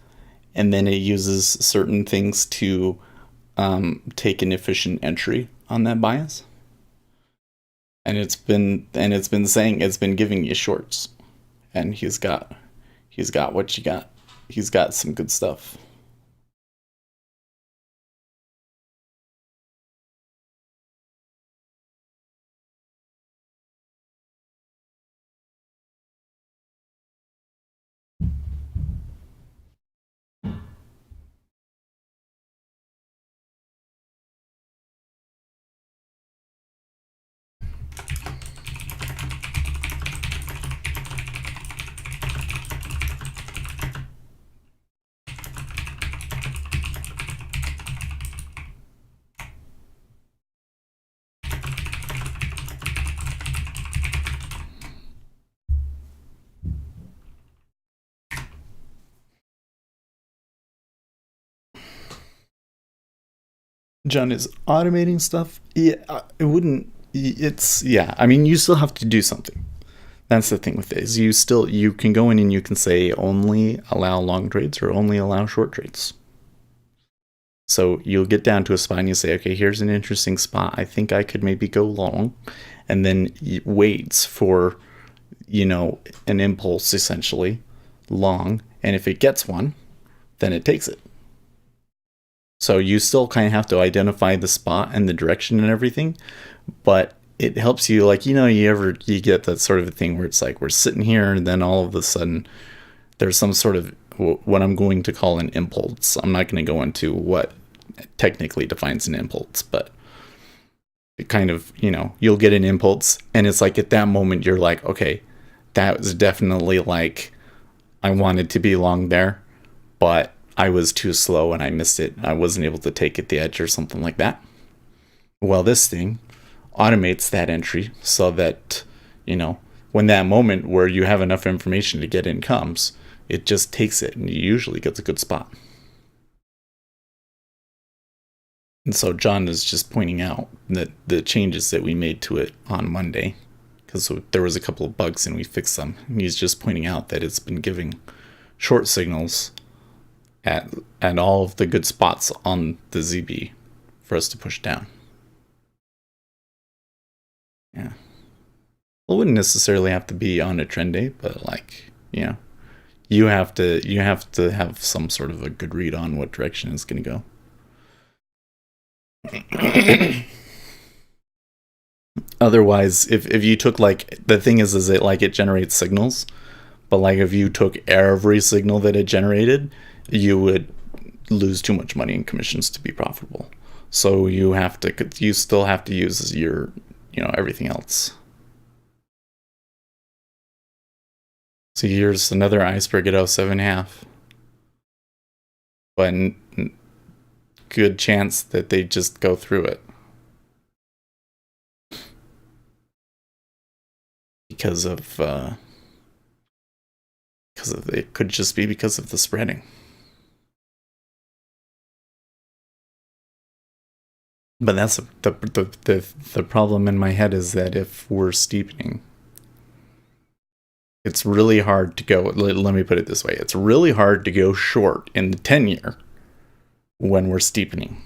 and then it uses certain things to take an efficient entry on that bias. And it's been giving you shorts, and he's got what you got. He's got some good stuff. John, is automating stuff? Yeah, it wouldn't. It's yeah. I mean, you still have to do something. That's the thing with it. Is you can go in and you can say only allow long trades or only allow short trades. So you'll get down to a spot and you say, okay, here's an interesting spot. I think I could maybe go long, and then it waits for an impulse essentially long, and if it gets one, then it takes it. So you still kind of have to identify the spot and the direction and everything, but it helps you, like, you get that sort of a thing where it's like we're sitting here and then all of a sudden there's some sort of what I'm going to call an impulse. I'm not going to go into what technically defines an impulse, but it kind of, you'll get an impulse and it's like at that moment you're like, okay, that was definitely like I wanted to be long there, but I was too slow and I missed it. I wasn't able to take it the edge or something like that. Well, this thing automates that entry so that, when that moment where you have enough information to get in comes, it just takes it and usually gets a good spot. And so John is just pointing out that the changes that we made to it on Monday, because there was a couple of bugs and we fixed them. And he's just pointing out that it's been giving short signals at all of the good spots on the ZB for us to push down. Yeah. Well, it wouldn't necessarily have to be on a trend day, but you have to have some sort of a good read on what direction it's going to go. Otherwise, if you took, like, the thing is it generates signals, but like if you took every signal that it generated, you would lose too much money in commissions to be profitable. So you still have to use your everything else. So here's another iceberg at 07.5, but good chance that they just go through it because of it could just be because of the spreading. But that's the problem in my head is that if we're steepening, it's really hard to go. Let me put it this way: it's really hard to go short in the 10-year when we're steepening.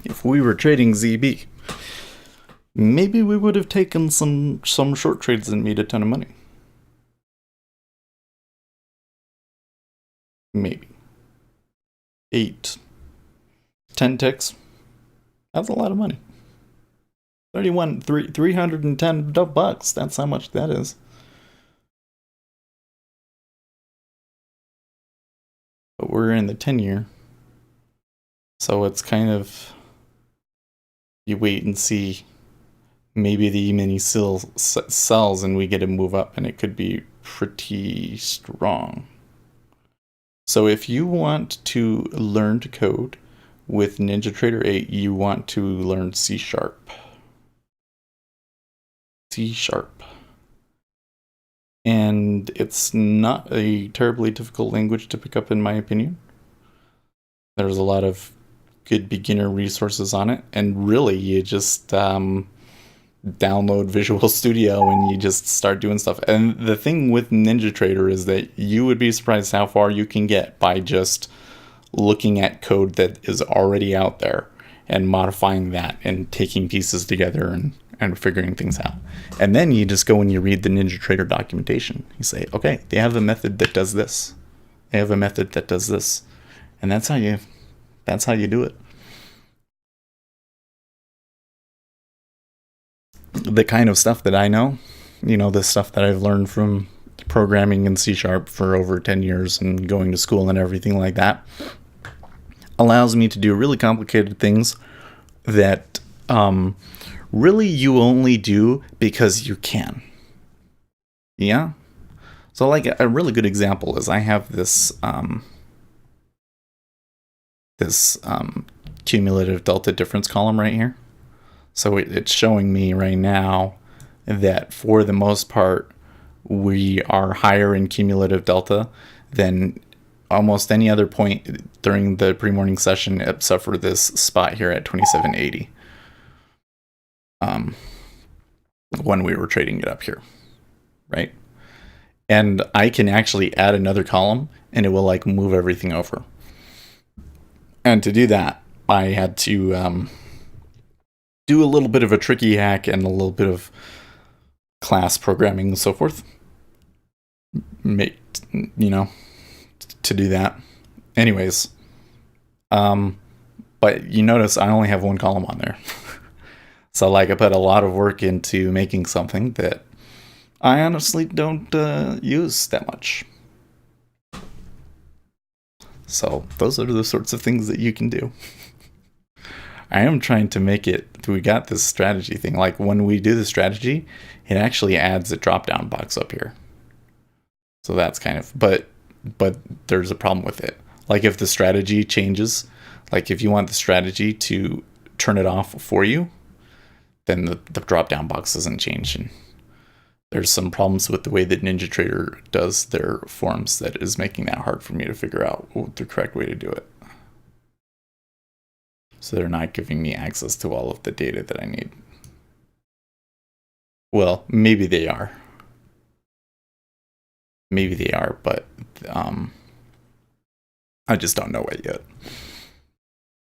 If we were trading ZB, maybe we would have taken some short trades and made a ton of money. Maybe 8, 10 ticks. That's a lot of money. 310 bucks. That's how much that is. But we're in the 10-year, so it's kind of, you wait and see. Maybe the E-mini sells and we get a move up, and it could be pretty strong. So if you want to learn to code with NinjaTrader 8, you want to learn C#. And it's not a terribly difficult language to pick up, in my opinion. There's a lot of good beginner resources on it, and really you just download Visual Studio and you just start doing stuff. And the thing with NinjaTrader is that you would be surprised how far you can get by just looking at code that is already out there and modifying that and taking pieces together and figuring things out. And then you just go and you read the NinjaTrader documentation. You say, okay, they have a method that does this. They have a method that does this. And that's how you do it. The kind of stuff that I know, the stuff that I've learned from programming in C# for over 10 years and going to school and everything like that allows me to do really complicated things that really you only do because you can. Yeah? So like a really good example is I have this cumulative delta difference column right here. So it's showing me right now that for the most part, we are higher in cumulative delta than almost any other point during the pre-morning session except for this spot here at 2780 when we were trading it up here, right? And I can actually add another column and it will like move everything over. And to do that, I had to do a little bit of a tricky hack and a little bit of class programming and so forth. To do that. Anyways, but you notice I only have one column on there. So like I put a lot of work into making something that I honestly don't use that much. So those are the sorts of things that you can do. I am trying to make it, we got this strategy thing. Like when we do the strategy, it actually adds a drop-down box up here. So that's kind of, but there's a problem with it. Like if the strategy changes, like if you want the strategy to turn it off for you, then the drop-down box doesn't change. And there's some problems with the way that NinjaTrader does their forms that is making that hard for me to figure out the correct way to do it. So they're not giving me access to all of the data that I need. Well, maybe they are. Maybe they are, but I just don't know it yet.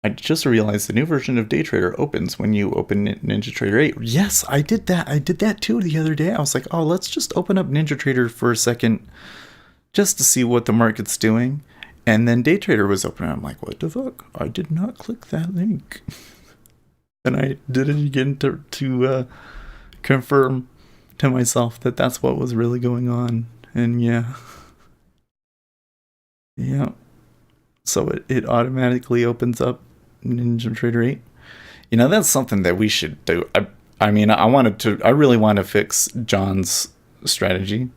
I just realized the new version of DayTrader opens when you open NinjaTrader 8. Yes, I did that. I did that too the other day. I was like, oh, let's just open up NinjaTrader for a second just to see what the market's doing. And then DayTrader was open. I'm like, what the fuck? I did not click that link. And I did it again to confirm to myself that that's what was really going on. And yeah. Yeah. So it automatically opens up NinjaTrader 8. You know, that's something that we should do. I really want to fix John's strategy.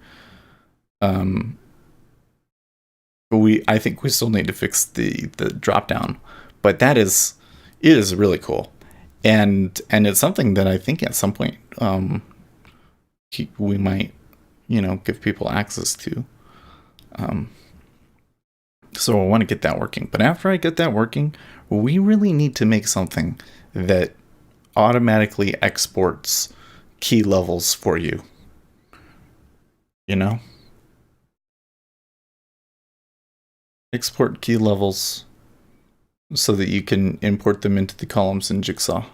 I think we still need to fix the drop down, but it is really cool, and it's something that I think at some point we might give people access to. So I want to get that working, but after I get that working, we really need to make something that automatically exports key levels for you. Export key levels so that you can import them into the columns in Jigsaw.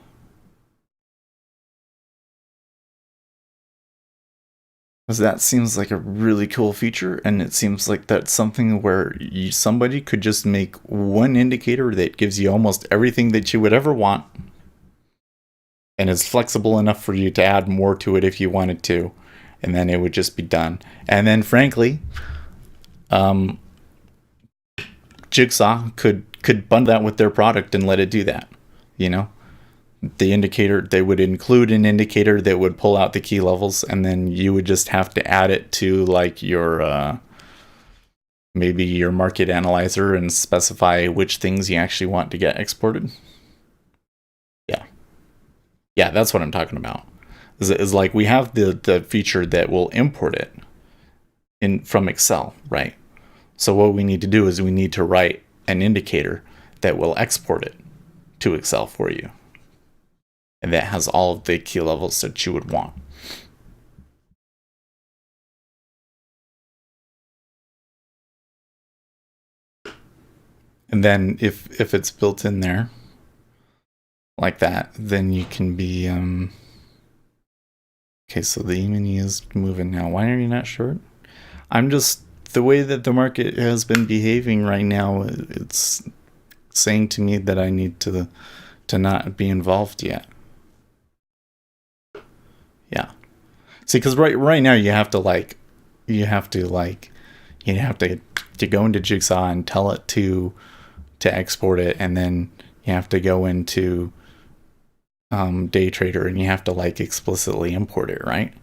Because that seems like a really cool feature, and it seems like that's something where somebody could just make one indicator that gives you almost everything that you would ever want, and is flexible enough for you to add more to it if you wanted to, and then it would just be done. And then frankly, Jigsaw could bundle that with their product and let it do that. The indicator, they would include an indicator that would pull out the key levels, and then you would just have to add it to like your maybe your market analyzer and specify which things you actually want to get exported. Yeah, that's what I'm talking about. Is like we have the feature that will import it from Excel, right? So what we need to do is we need to write an indicator that will export it to Excel for you. And that has all of the key levels that you would want. And then if it's built in there like that, then you can be okay, so the E-mini is moving now. Why are you not short? I'm just, the way that the market has been behaving right now, it's saying to me that I need to not be involved yet. Yeah. See, because right now you have to like you have to like you have to go into Jigsaw and tell it to export it, and then you have to go into day trader and you have to like explicitly import it, right?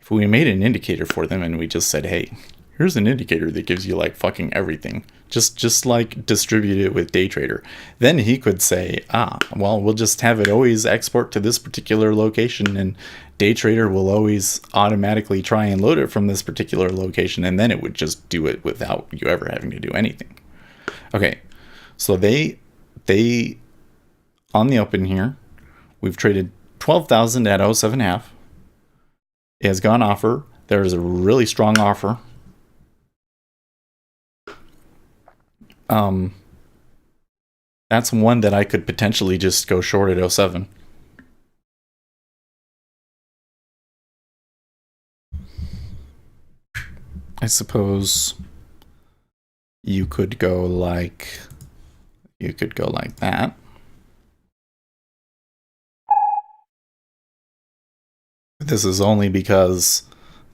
If we made an indicator for them and we just said, hey, here's an indicator that gives you like fucking everything, just like distribute it with day trader, then he could say, well, we'll just have it always export to this particular location, and day trader will always automatically try and load it from this particular location, and then it would just do it without you ever having to do anything. Okay, so they on the open here, we've traded 12,000 at 07.5. It has gone offer. There is a really strong offer. Um, that's one that I could potentially just go short at 07. I suppose you could go like that. This is only because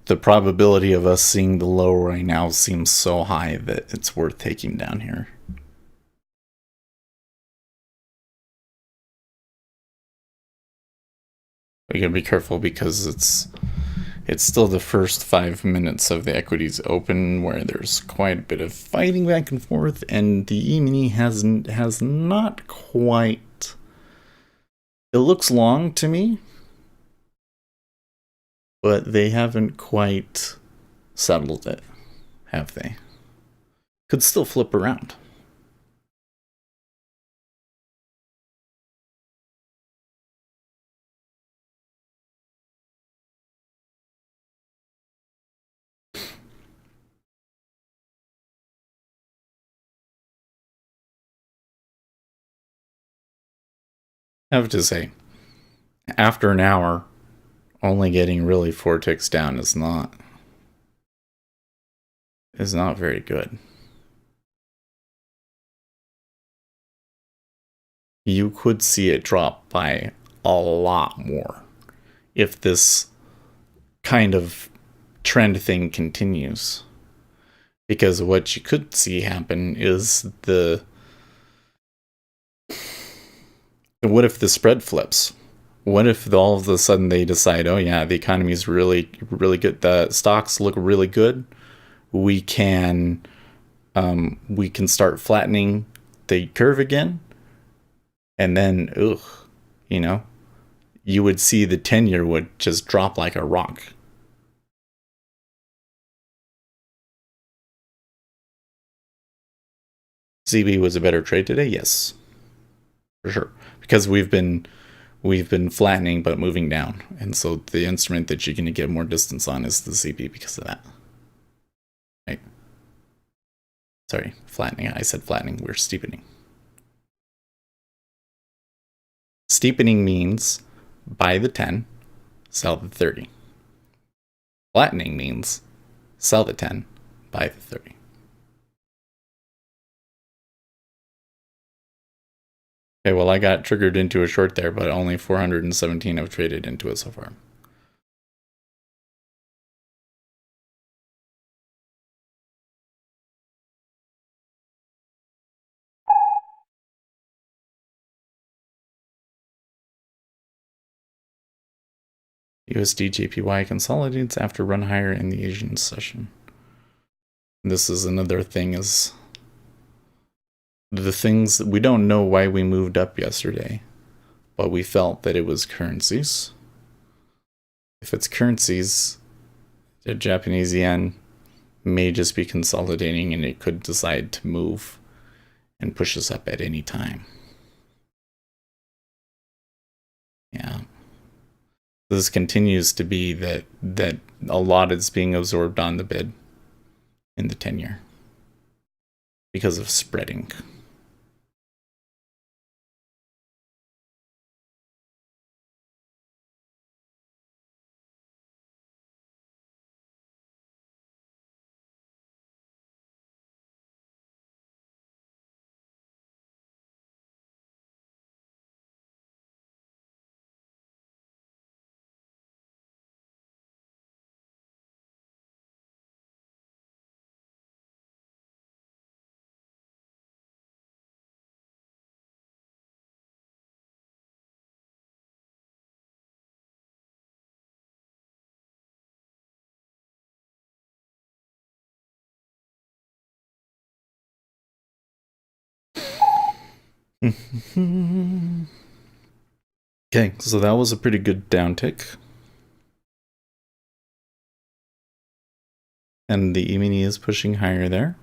the probability of us seeing the low right now seems so high that it's worth taking down here. We gotta be careful because it's still the first 5 minutes of the equities open where there's quite a bit of fighting back and forth, and the E-mini has not quite. It looks long to me, but they haven't quite settled it, have they? Could still flip around. I have to say, after an hour, only getting really 4 ticks down is not very good. You could see it drop by a lot more if this kind of trend thing continues. Because what you could see happen is what if the spread flips? What if all of a sudden they decide, oh yeah, the economy is really, really good. The stocks look really good. We can start flattening the curve again, and then you know, you would see the 10-year would just drop like a rock. ZB was a better trade today, yes, for sure, because we've been flattening but moving down, and so the instrument that you're going to get more distance on is the ZB because of that. Right? Sorry, flattening. I said flattening. We're steepening. Steepening means buy the 10, sell the 30. Flattening means sell the 10, buy the 30. Okay, well, I got triggered into a short there, but only 417 have traded into it so far. USD JPY consolidates after run higher in the Asian session. This is another thing, is the things we don't know why we moved up yesterday, but we felt that it was currencies. If it's currencies, the Japanese yen may just be consolidating and it could decide to move and push us up at any time. Yeah. This continues to be that a lot is being absorbed on the bid in the 10-year because of spreading. Okay, so that was a pretty good downtick. And the E-mini is pushing higher there.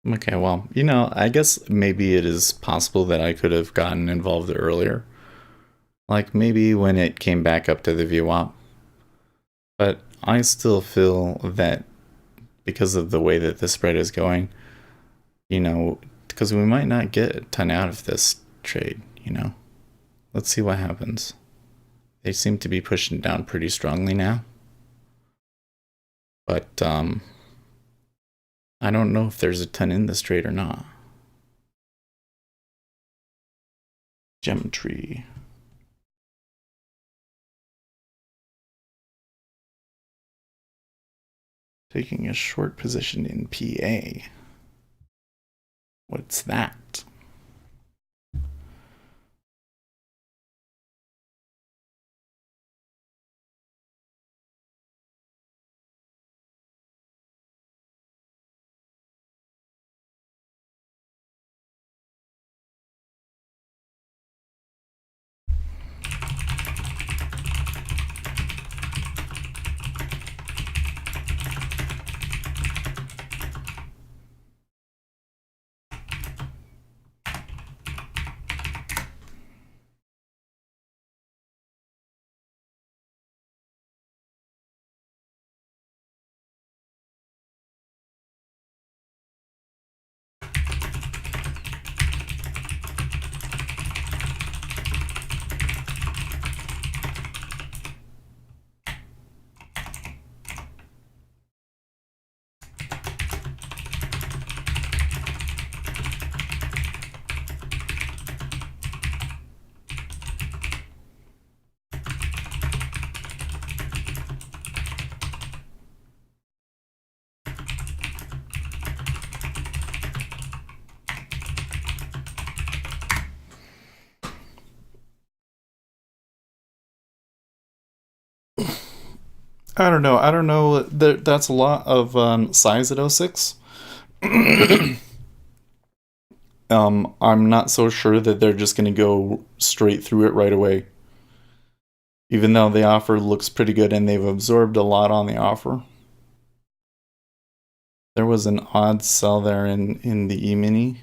Okay, well, I guess maybe it is possible that I could have gotten involved earlier. Like maybe when it came back up to the VWAP. But I still feel that because of the way that the spread is going, because we might not get a ton out of this trade. Let's see what happens. They seem to be pushing down pretty strongly now. But I don't know if there's a ton in this trade or not. Geometry. Taking a short position in PA. What's that? I don't know. I don't know. That's a lot of size at '06. I'm not so sure that they're just going to go straight through it right away. Even though the offer looks pretty good and they've absorbed a lot on the offer. There was an odd sell there in the E-mini.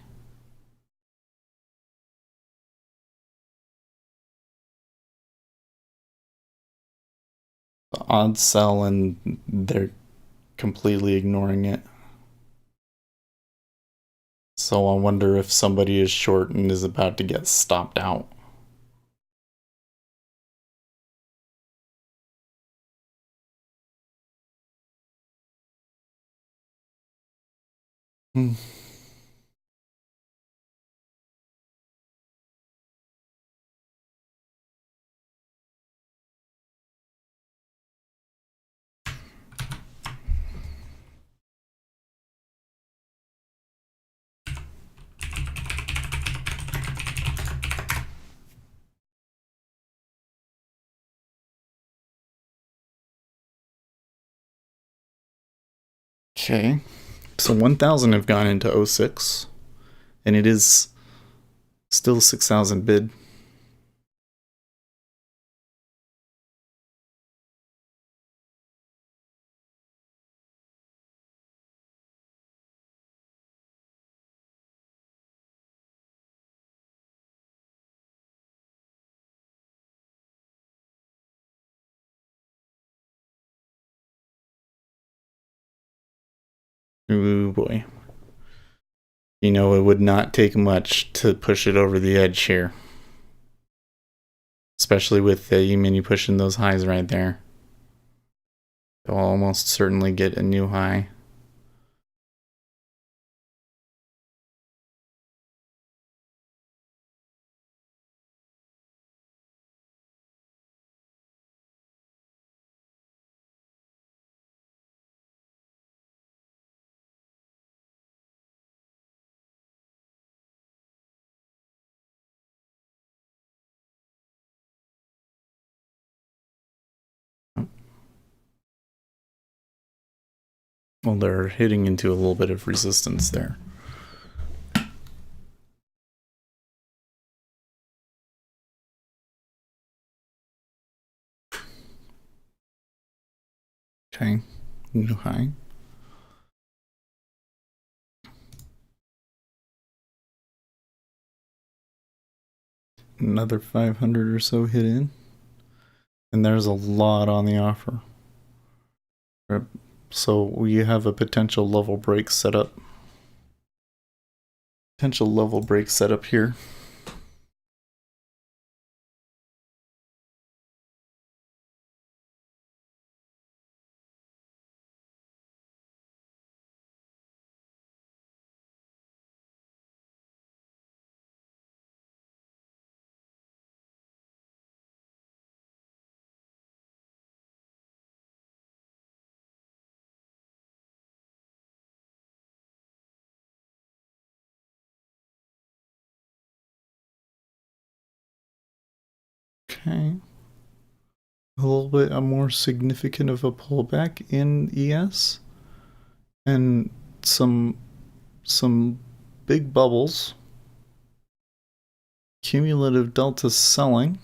The odd sell and they're completely ignoring it. So I wonder if somebody is short and is about to get stopped out. Hmm. Okay. So 1,000 have gone into '06, and it is still 6,000 bid. Ooh boy. It would not take much to push it over the edge here. Especially with the E-mini pushing those highs right there. They'll almost certainly get a new high. Well, they're hitting into a little bit of resistance there. Okay, new high. Another 500 or so hit in. And there's a lot on the offer. So we have a potential level break set up. Potential level break set up here. Okay. A little bit more significant of a pullback in ES. And some big bubbles. Cumulative delta selling.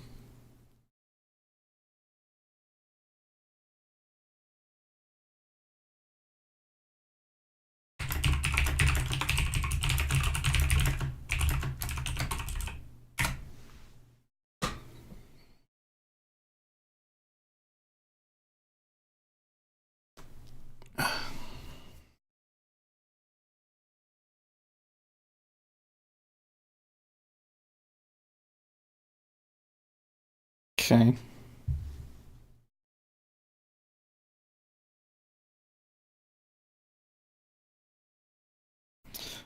Okay.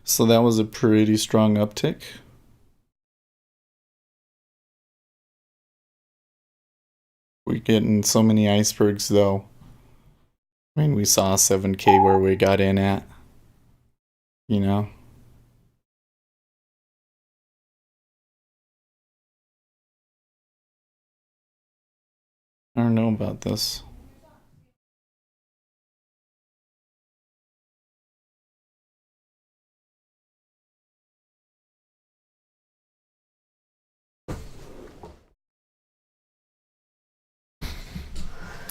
So that was a pretty strong uptick. We're getting so many icebergs though. I mean, we saw 7K where we got in at, you know. I don't know about this.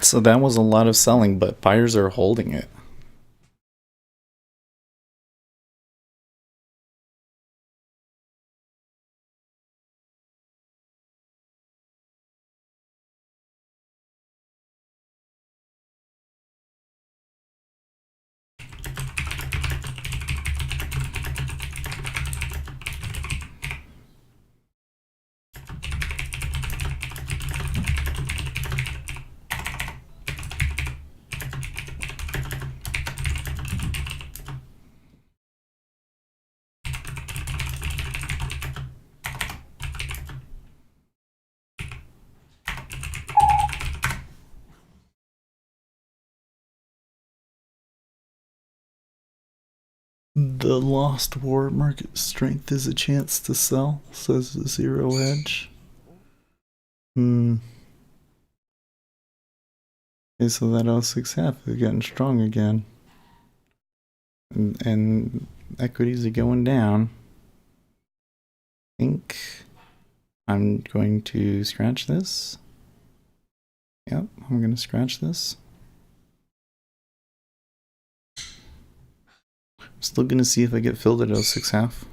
So that was a lot of selling, but buyers are holding it. The lost war market strength is a chance to sell, says Zero Edge. Okay, so that 06 half is getting strong again. And equities are going down. I think I'm going to scratch this. Yep, I'm going to scratch this. Still going to see if I get filled at 06 half.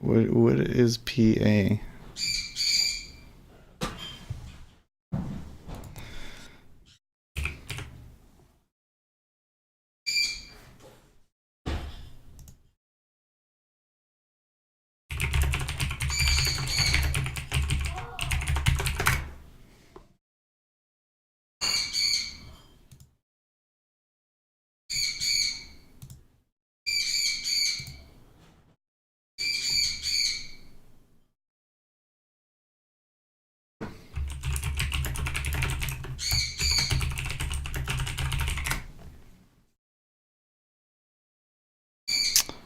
What is PA?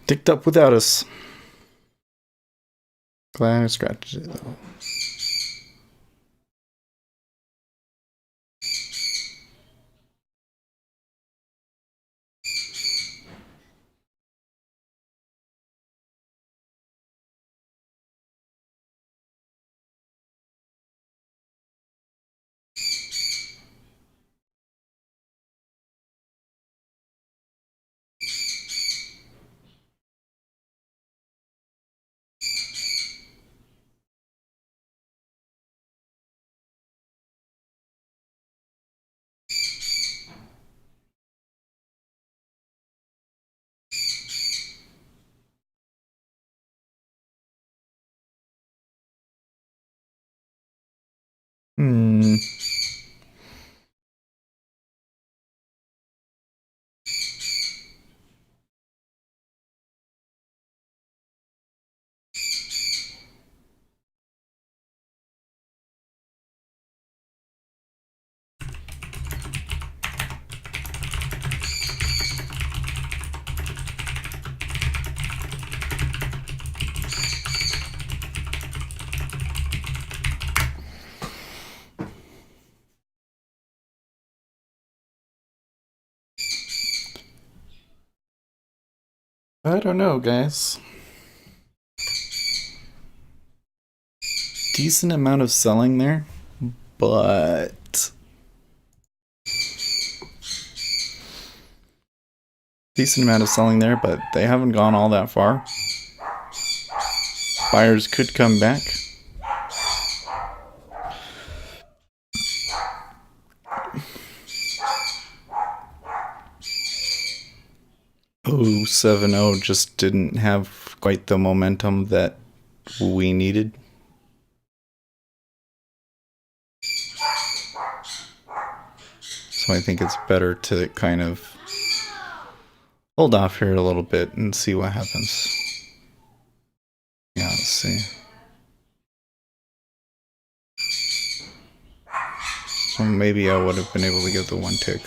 Ticked up without us. Glad I scratched it though. Hmm. I don't know, guys. Decent amount of selling there, but they haven't gone all that far. Buyers could come back. Oh, 7-0 just didn't have quite the momentum that we needed. So I think it's better to kind of hold off here a little bit and see what happens. Yeah, let's see. So maybe I would have been able to get the one tick.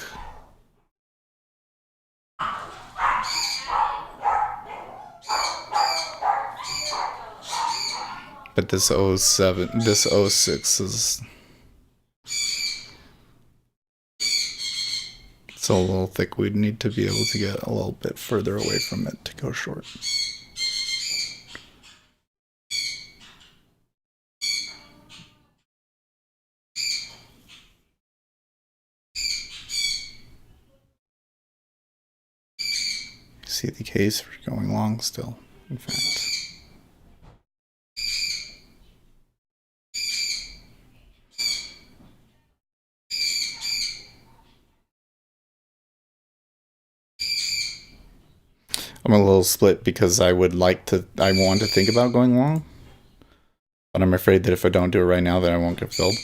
But this 07, this 06 is... it's a little thick. We'd need to be able to get a little bit further away from it to go short. See the case for going long still, in fact. I'm a little split because I want to think about going long. But I'm afraid that if I don't do it right now, that I won't get filled.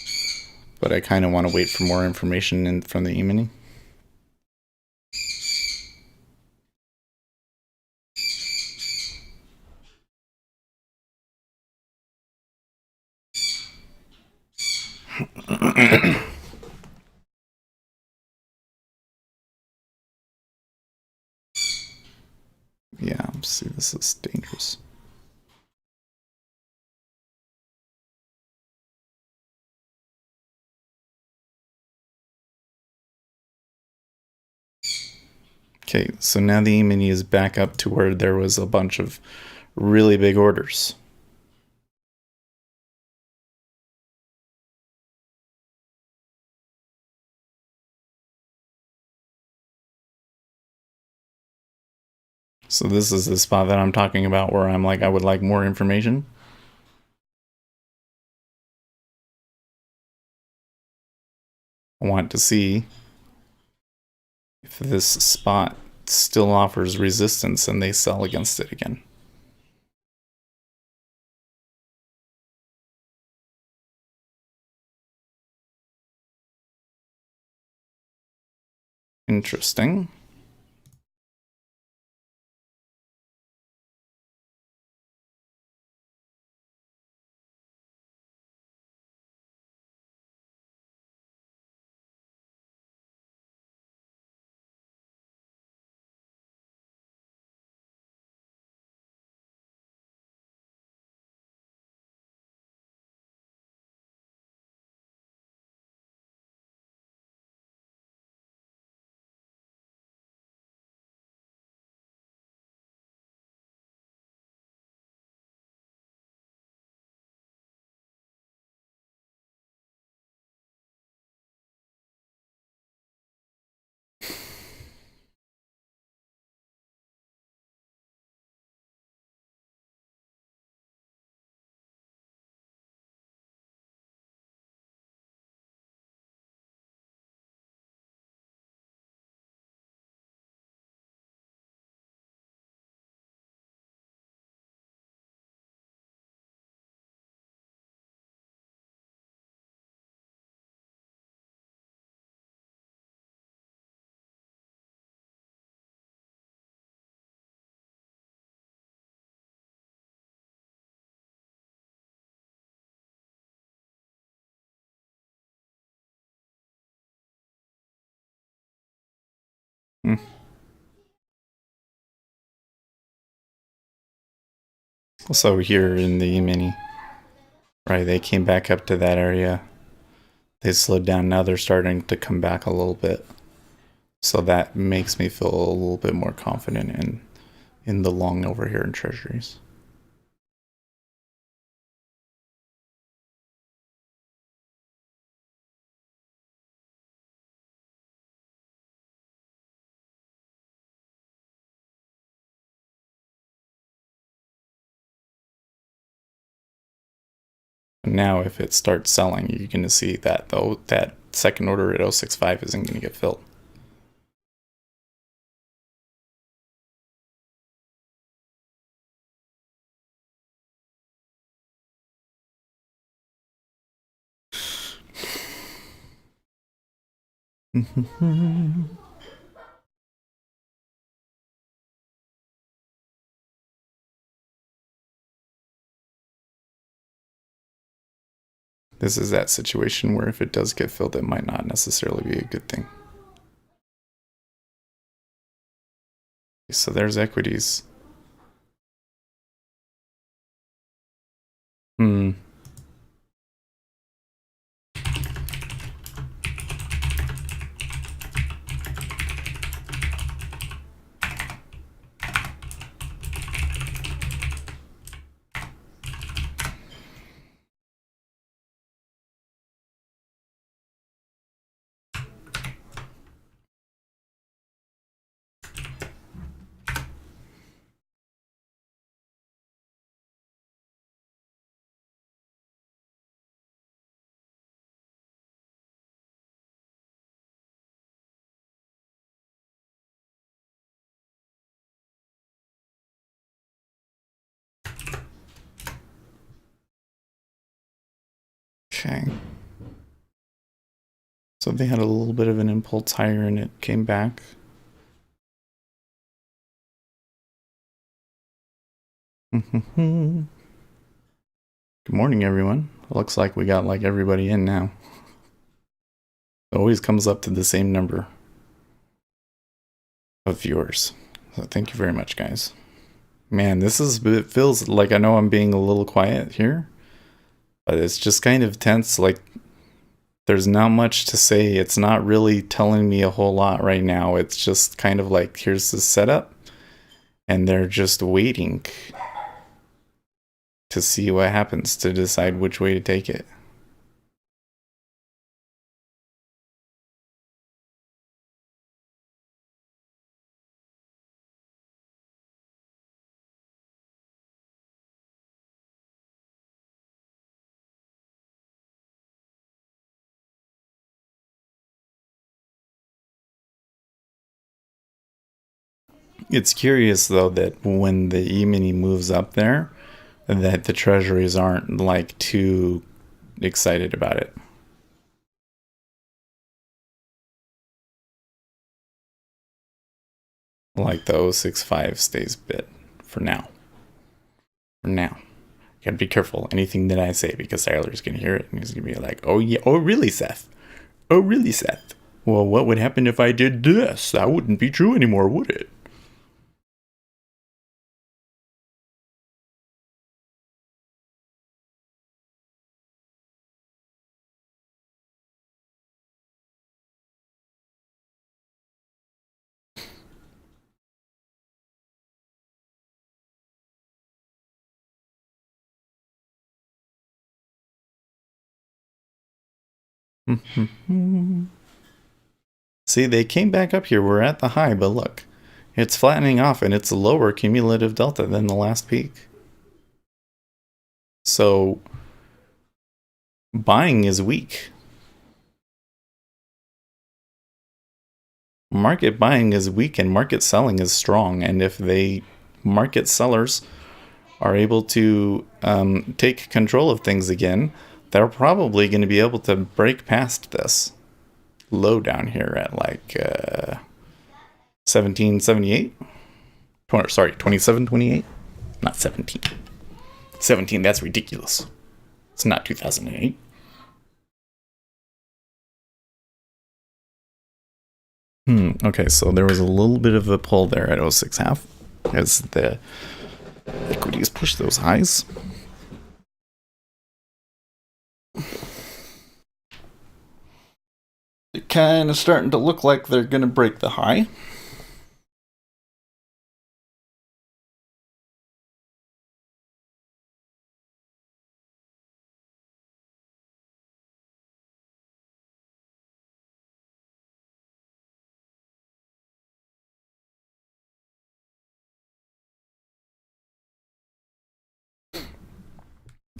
But I kind of want to wait for more information from the E-mini. Yeah, see, this is dangerous. Okay, so now the E-mini is back up to where there was a bunch of really big orders. So this is the spot that I'm talking about where I'm like, I would like more information. I want to see if this spot still offers resistance and they sell against it again. Interesting. Hmm. Also here in the mini, right, they came back up to that area. They slowed down. Now they're starting to come back a little bit. So that makes me feel a little bit more confident in the long over here in Treasuries. Now if it starts selling, you're going to see that though that second order at 065 isn't going to get filled. This is that situation where if it does get filled, it might not necessarily be a good thing. So there's equities. Hmm. Okay. So they had a little bit of an impulse higher and it came back. Good morning, everyone. Looks like we got like everybody in now. It always comes up to the same number of viewers. So thank you very much, guys. Man, it feels like I know I'm being a little quiet here, but it's just kind of tense. Like there's not much to say. It's not really telling me a whole lot right now. It's just kind of like here's the setup, and they're just waiting to see what happens to decide which way to take it. It's curious though that when the E-mini moves up there, that the treasuries aren't like too excited about it. Like the 065 stays bit for now. For now. You gotta be careful anything that I say because Tyler's gonna hear it and he's gonna be like, oh yeah, oh really, Seth? Oh really, Seth? Well, what would happen if I did this? That wouldn't be true anymore, would it? See, they came back up here. We're at the high, but look, it's flattening off and it's a lower cumulative delta than the last peak. So buying is weak. Market buying is weak and market selling is strong. And if market sellers are able to take control of things again, they're probably going to be able to break past this low down here at like 1778. Sorry, 2728, not 17. 17, that's ridiculous. It's not 2008. Okay, so there was a little bit of a pull there at 06.5 as the equities push those highs. They're kind of starting to look like they're going to break the high.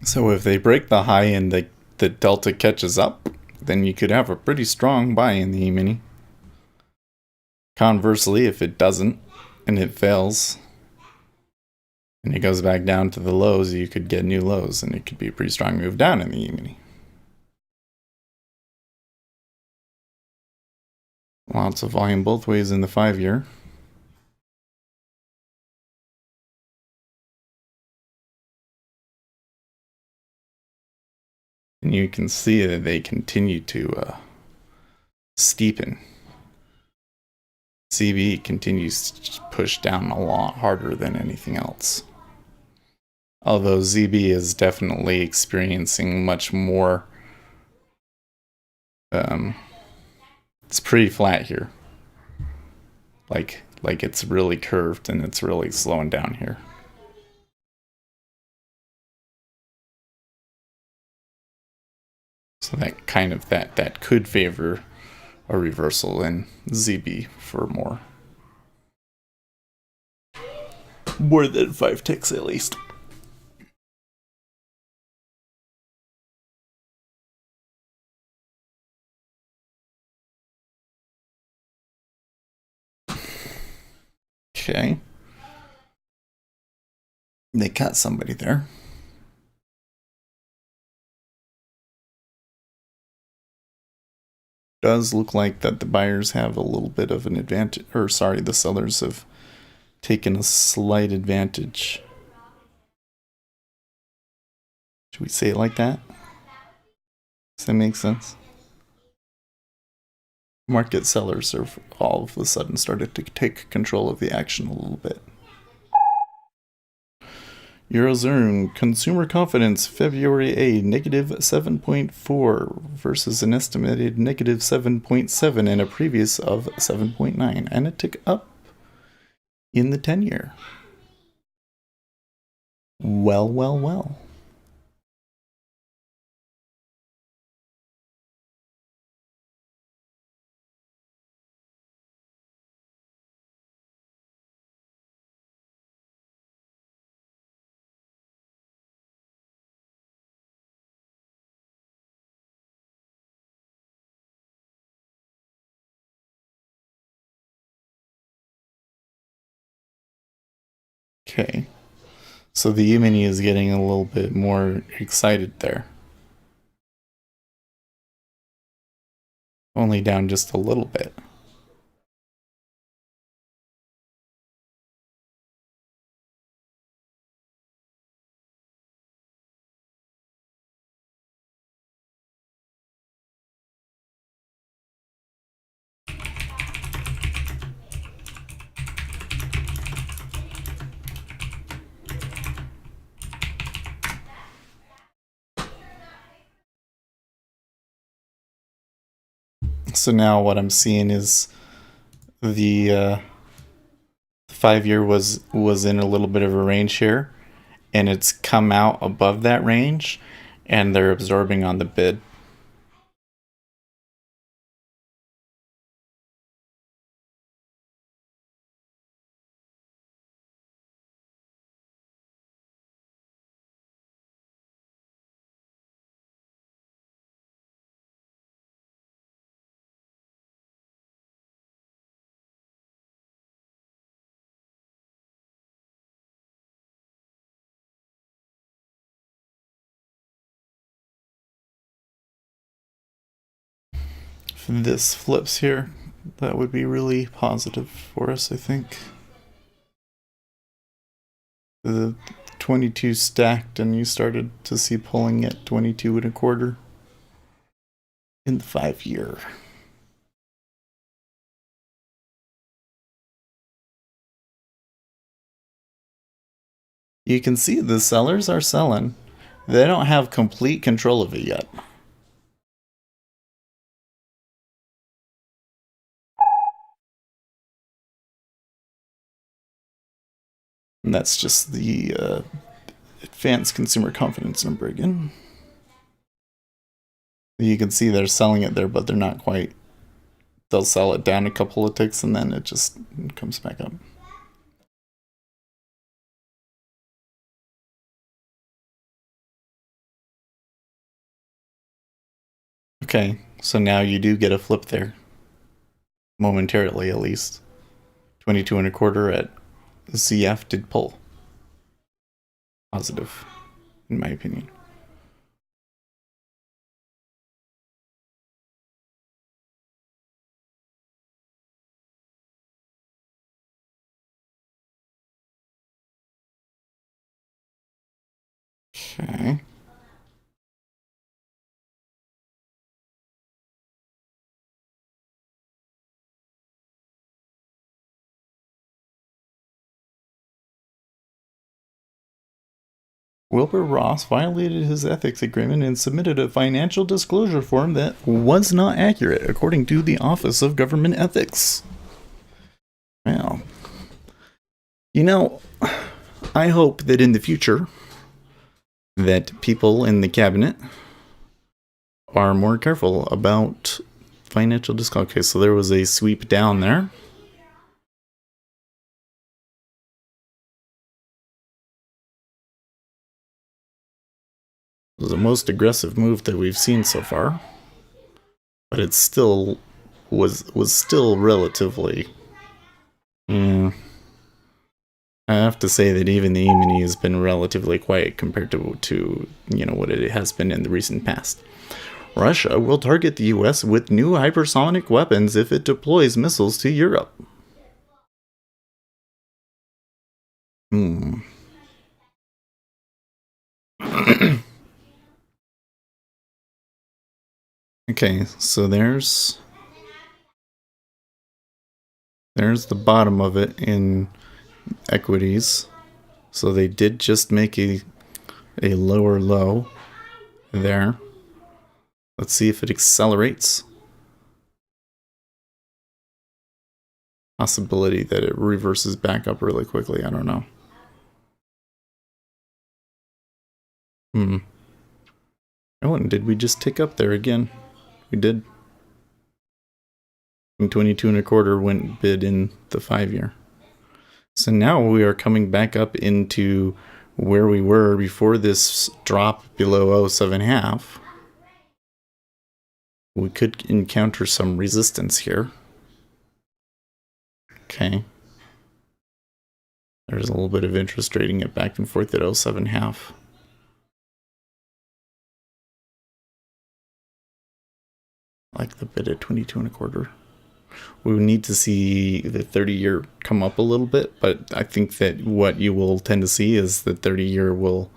So if they break the high and the delta catches up, then you could have a pretty strong buy in the E-mini. Conversely, if it doesn't and it fails and it goes back down to the lows, you could get new lows and it could be a pretty strong move down in the E-mini. Lots of volume both ways in the 5-year. And you can see that they continue to steepen. CB continues to push down a lot harder than anything else. Although ZB is definitely experiencing much more. It's pretty flat here. Like it's really curved and it's really slowing down here. So that kind of that could favor a reversal in ZB for more than 5 ticks at least. Okay. They cut somebody there. Does look like that the buyers have a little bit of an advantage, or sorry, the sellers have taken a slight advantage. Should we say it like that? Does that make sense? Market sellers have all of a sudden started to take control of the action a little bit. Eurozone consumer confidence February A negative 7.4 versus an estimated negative 7.7 and a previous of 7.9, and a tick up in the 10-year. Well. Okay. So the E-mini is getting a little bit more excited there. Only down just a little bit. So now what I'm seeing is the 5-year was in a little bit of a range here, and it's come out above that range, and they're absorbing on the bid. If this flips here, that would be really positive for us, I think. The 22 stacked, and you started to see pulling at 22.25 in the 5-year. You can see the sellers are selling. They don't have complete control of it yet. And that's just the advanced consumer confidence number again. You can see they're selling it there, but they're not quite. They'll sell it down a couple of ticks and then it just comes back up. Okay, so now you do get a flip there. Momentarily, at least. 22 and a quarter at ZF did pull. Positive, in my opinion. Okay. Wilbur Ross violated his ethics agreement and submitted a financial disclosure form that was not accurate, according to the Office of Government Ethics. Well, you know, I hope that in the future that people in the cabinet are more careful about financial disclosure. Okay, so there was a sweep down there. It was the most aggressive move that we've seen so far, but it still was still relatively. Yeah, I have to say that even the E-mini has been relatively quiet compared to what it has been in the recent past. Russia will target the U.S. with new hypersonic weapons if it deploys missiles to Europe. Hmm. Okay, so there's the bottom of it in equities. So they did just make a lower low there. Let's see if it accelerates. Possibility that it reverses back up really quickly. I don't know. Oh, and did we just tick up there again? We did. 22 and a quarter went bid in the 5-year. So now we are coming back up into where we were before this drop below 07.5. We could encounter some resistance here. Okay. There's a little bit of interest trading it back and forth at 07.5. I like the bid at 22 and a quarter. We would need to see the 30-year come up a little bit, but I think that what you will tend to see is the 30-year will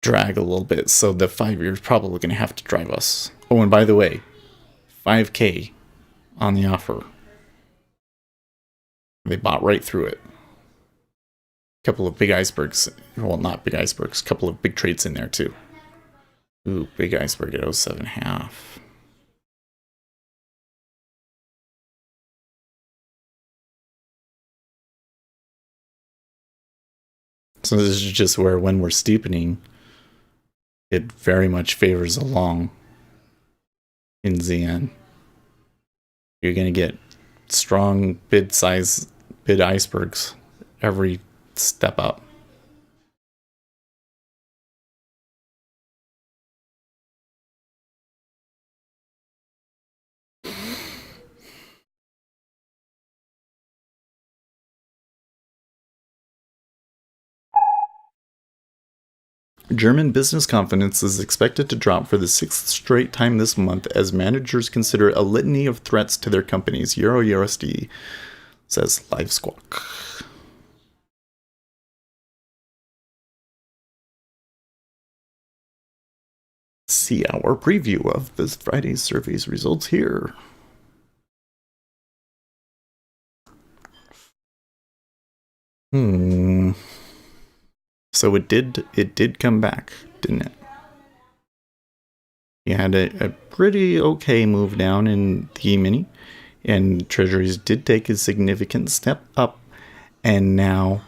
drag a little bit, so the 5-year is probably going to have to drive us. Oh, and by the way, 5K on the offer. They bought right through it. A couple of big icebergs. Well, not big icebergs. A couple of big trades in there, too. Ooh, big iceberg at 07.5. So this is just where when we're steepening, it very much favors along in ZN. You're going to get strong bid icebergs every step up. German business confidence is expected to drop for the 6th straight time this month as managers consider a litany of threats to their companies. Euro USD, says Live Squawk. See our preview of this Friday's survey's results here. So it did come back, didn't it? You had a pretty okay move down in the E-mini, and Treasuries did take a significant step up, and now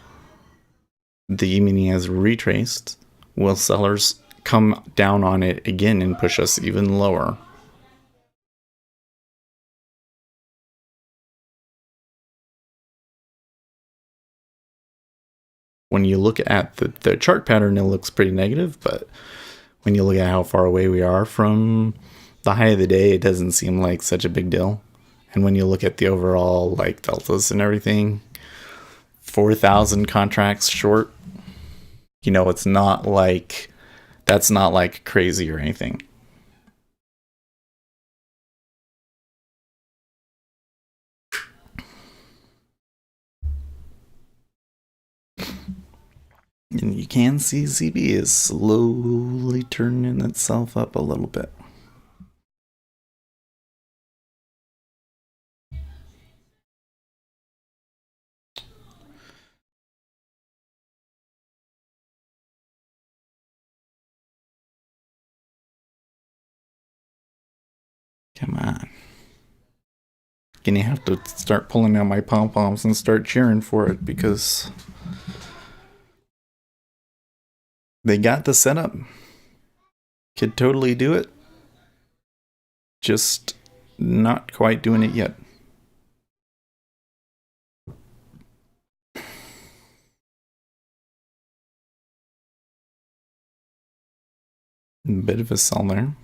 the E-mini has retraced. Will sellers come down on it again and push us even lower? When you look at the chart pattern, it looks pretty negative, but when you look at how far away we are from the high of the day, it doesn't seem like such a big deal. And when you look at the overall like deltas and everything, 4,000 contracts short, it's not like that's not like crazy or anything. And you can see ZB is slowly turning itself up a little bit. Come on. Gonna have to start pulling out my pom poms and start cheering for it because they got the setup. Could totally do it. Just not quite doing it yet. Bit of a sell there.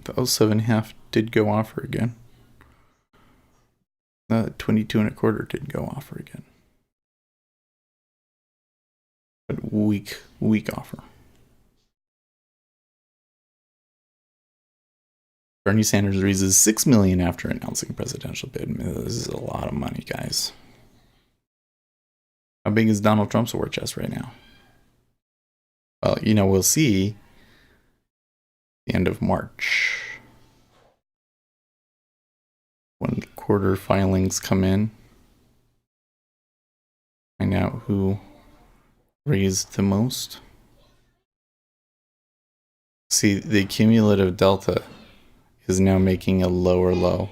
The 07.5 did go offer again. The 22.25 did go offer again. But weak offer. Bernie Sanders raises $6 million after announcing presidential bid. This is a lot of money, guys. How big is Donald Trump's war chest right now? Well, we'll see the end of March when quarter filings come in. Find out who raised the most. See, the cumulative delta is now making a lower low.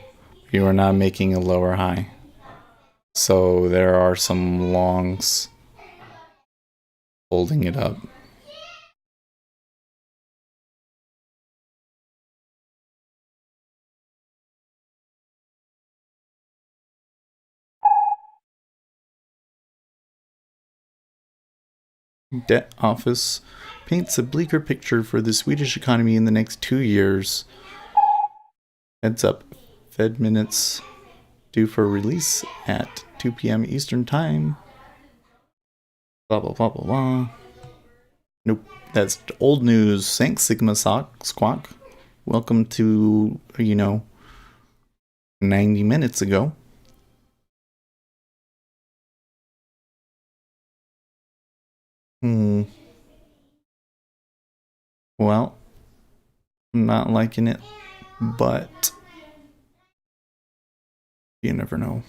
You are not making a lower high. So there are some longs holding it up. Debt Office paints a bleaker picture for the Swedish economy in the next 2 years. Heads up, Fed minutes due for release at 2 p.m. Eastern Time. Blah, blah, blah, blah, blah. Nope, that's old news. Thanks, Sigma Squawk. Welcome to, 90 minutes ago. Well, I'm not liking it, but you never know.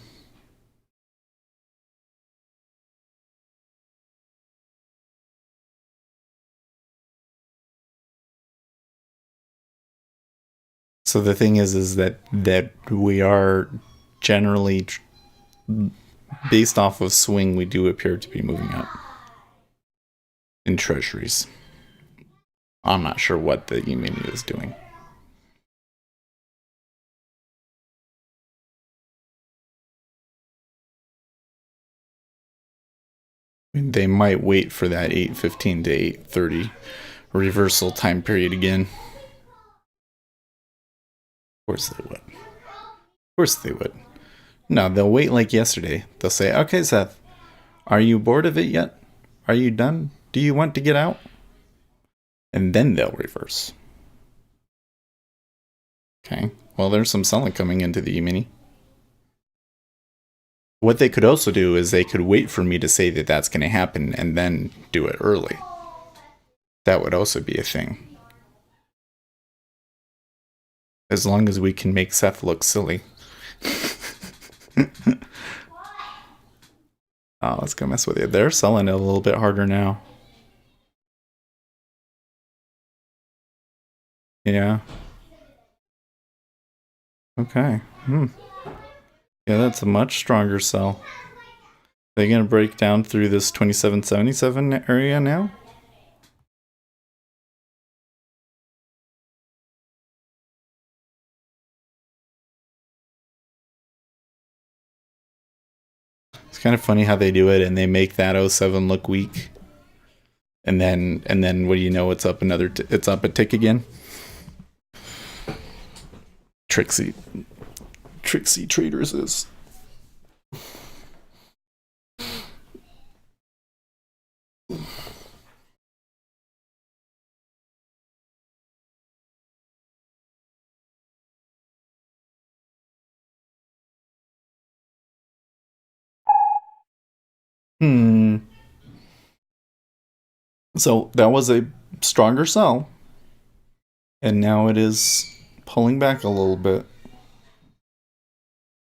So the thing is that we are generally, based off of swing, we do appear to be moving up in treasuries. I'm not sure what the E-mini is doing. They might wait for that 8:15 to 8:30 reversal time period again. Of course they would. Of course they would. No, they'll wait like yesterday. They'll say, okay, Seth, are you bored of it yet? Are you done? Do you want to get out? And then they'll reverse. Okay. Well, there's some selling coming into the E-mini. What they could also do is they could wait for me to say that that's going to happen and then do it early. That would also be a thing. As long as we can make Seth look silly. Oh, let's go mess with it. They're selling it a little bit harder now. Yeah. Okay. Yeah, that's a much stronger sell. They're going to break down through this 2777 area now? It's kind of funny how they do it and they make that '07 look weak. And then what do you know, it's up it's up a tick again. Trixie Traders is. So that was a stronger sell. And now it is pulling back a little bit.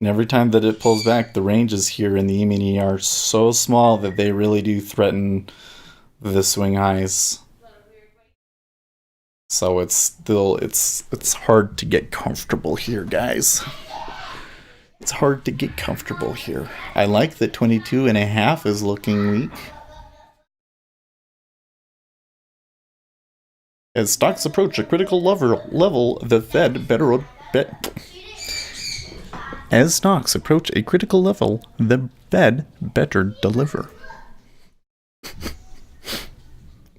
And every time that it pulls back, the ranges here in the E-mini are so small that they really do threaten the swing highs. So it's hard to get comfortable here, guys. It's hard to get comfortable here. I like that 22.5 is looking weak. As stocks approach a critical level, the Fed better bet. As stocks approach a critical level, the Fed better deliver.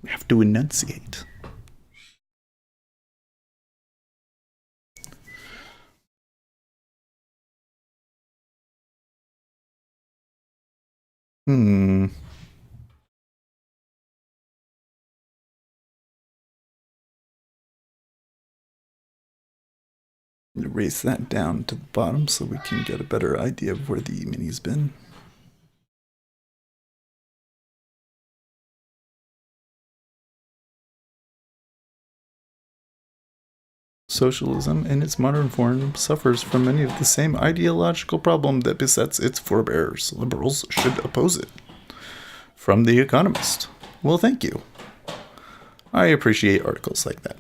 We have to enunciate. Erase that down to the bottom so we can get a better idea of where the E-mini's been. Socialism in its modern form suffers from many of the same ideological problems that besets its forebears. Liberals should oppose it. From The Economist. Well, thank you. I appreciate articles like that.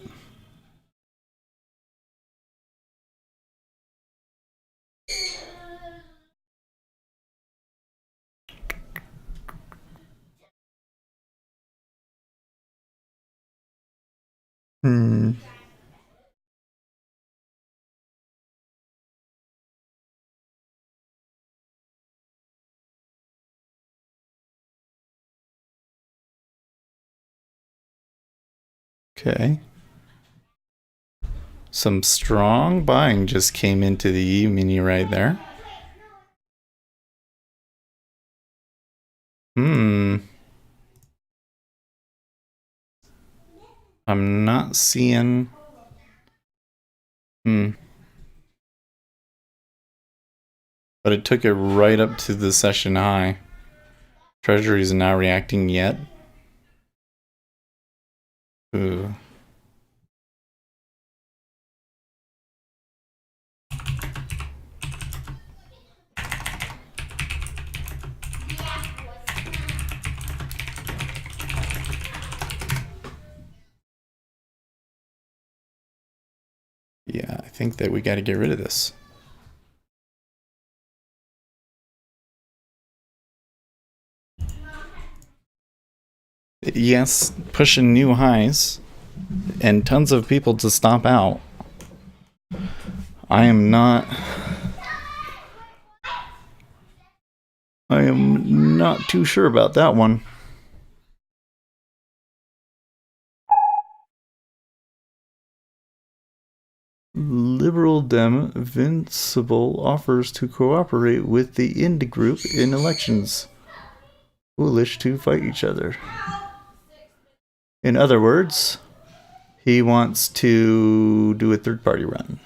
Okay. Some strong buying just came into the E-mini right there. I'm not seeing. But it took it right up to the session high. Treasuries are not reacting yet. Ooh. Yeah, I think that we got to get rid of this. Yes, pushing new highs and tons of people to stop out. I am not too sure about that one. Liberal Dem Vincible offers to cooperate with the Ind group in elections. Foolish to fight each other. In other words, he wants to do a third party run.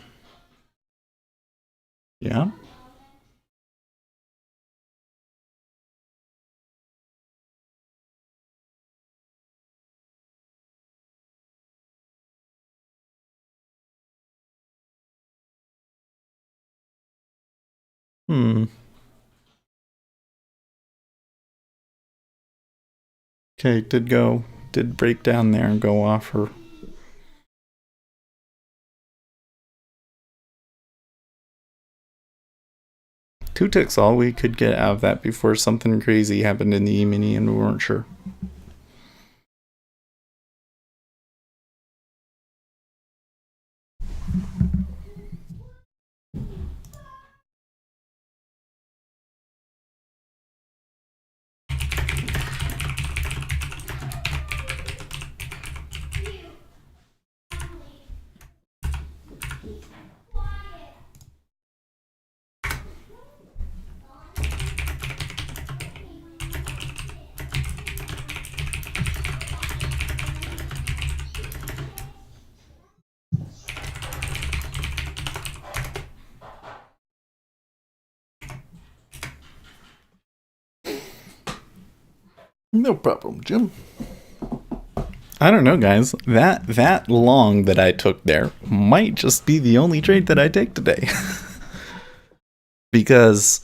Hmm. Okay, did break down there and go off her. Two ticks all we could get out of that before something crazy happened in the E-mini and we weren't sure. No problem, Jim. I don't know, guys. That long that I took there might just be the only trade that I take today. Because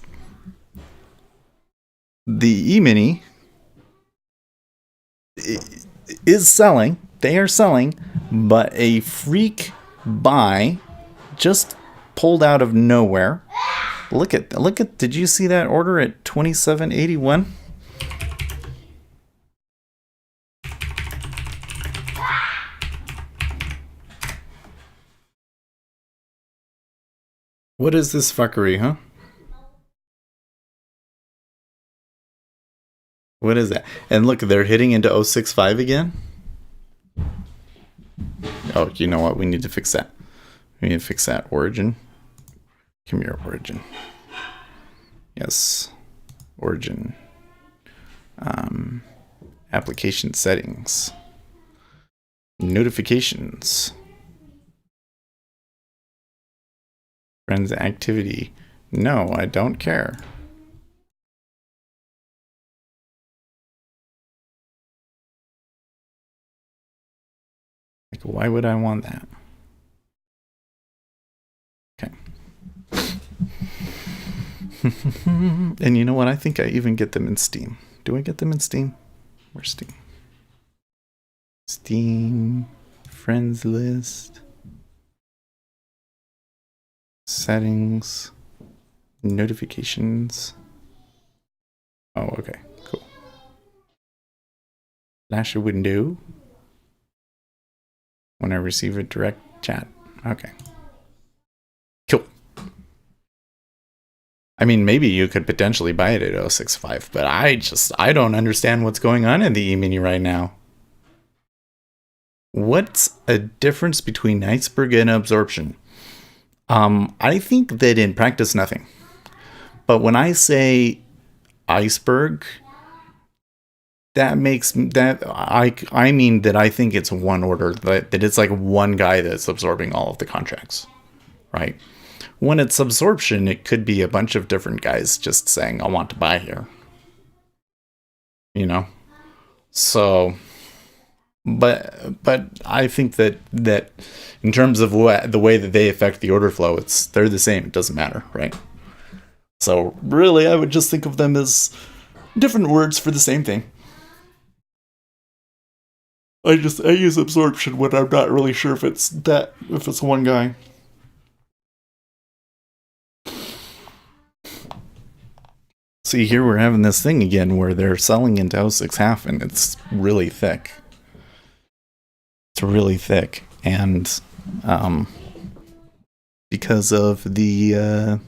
the E-mini is selling. They are selling, but a freak buy just pulled out of nowhere. Look at did you see that order at 2781? What is this fuckery, huh? What is that? And look, they're hitting into 065 again. Oh, you know what? We need to fix that. We need to fix that. Origin. Come here, origin. Yes. Origin. Application settings. Notifications. Friends activity. No, I don't care. Like, why would I want that? Okay. And you know what? I think I even get them in Steam. Do I get them in Steam? Where's Steam? Steam. Friends list. Settings. Notifications. Oh, okay. Cool. Flash a window. When I receive a direct chat. Okay. Cool. I mean, maybe you could potentially buy it at 065, but I don't understand what's going on in the E-mini right now. What's a difference between iceberg and absorption? I think that in practice, nothing. But when I say iceberg, that makes that I mean that I think it's one order, that it's like one guy that's absorbing all of the contracts, right? When it's absorption, it could be a bunch of different guys just saying, I want to buy here. You know? So, but I think that in terms of the way that they affect the order flow, they're the same. It doesn't matter, right? So really, I would just think of them as different words for the same thing. I use absorption when I'm not really sure if it's one guy. See, here we're having this thing again where they're selling into 06 half and it's really thick. It's really thick. And because of the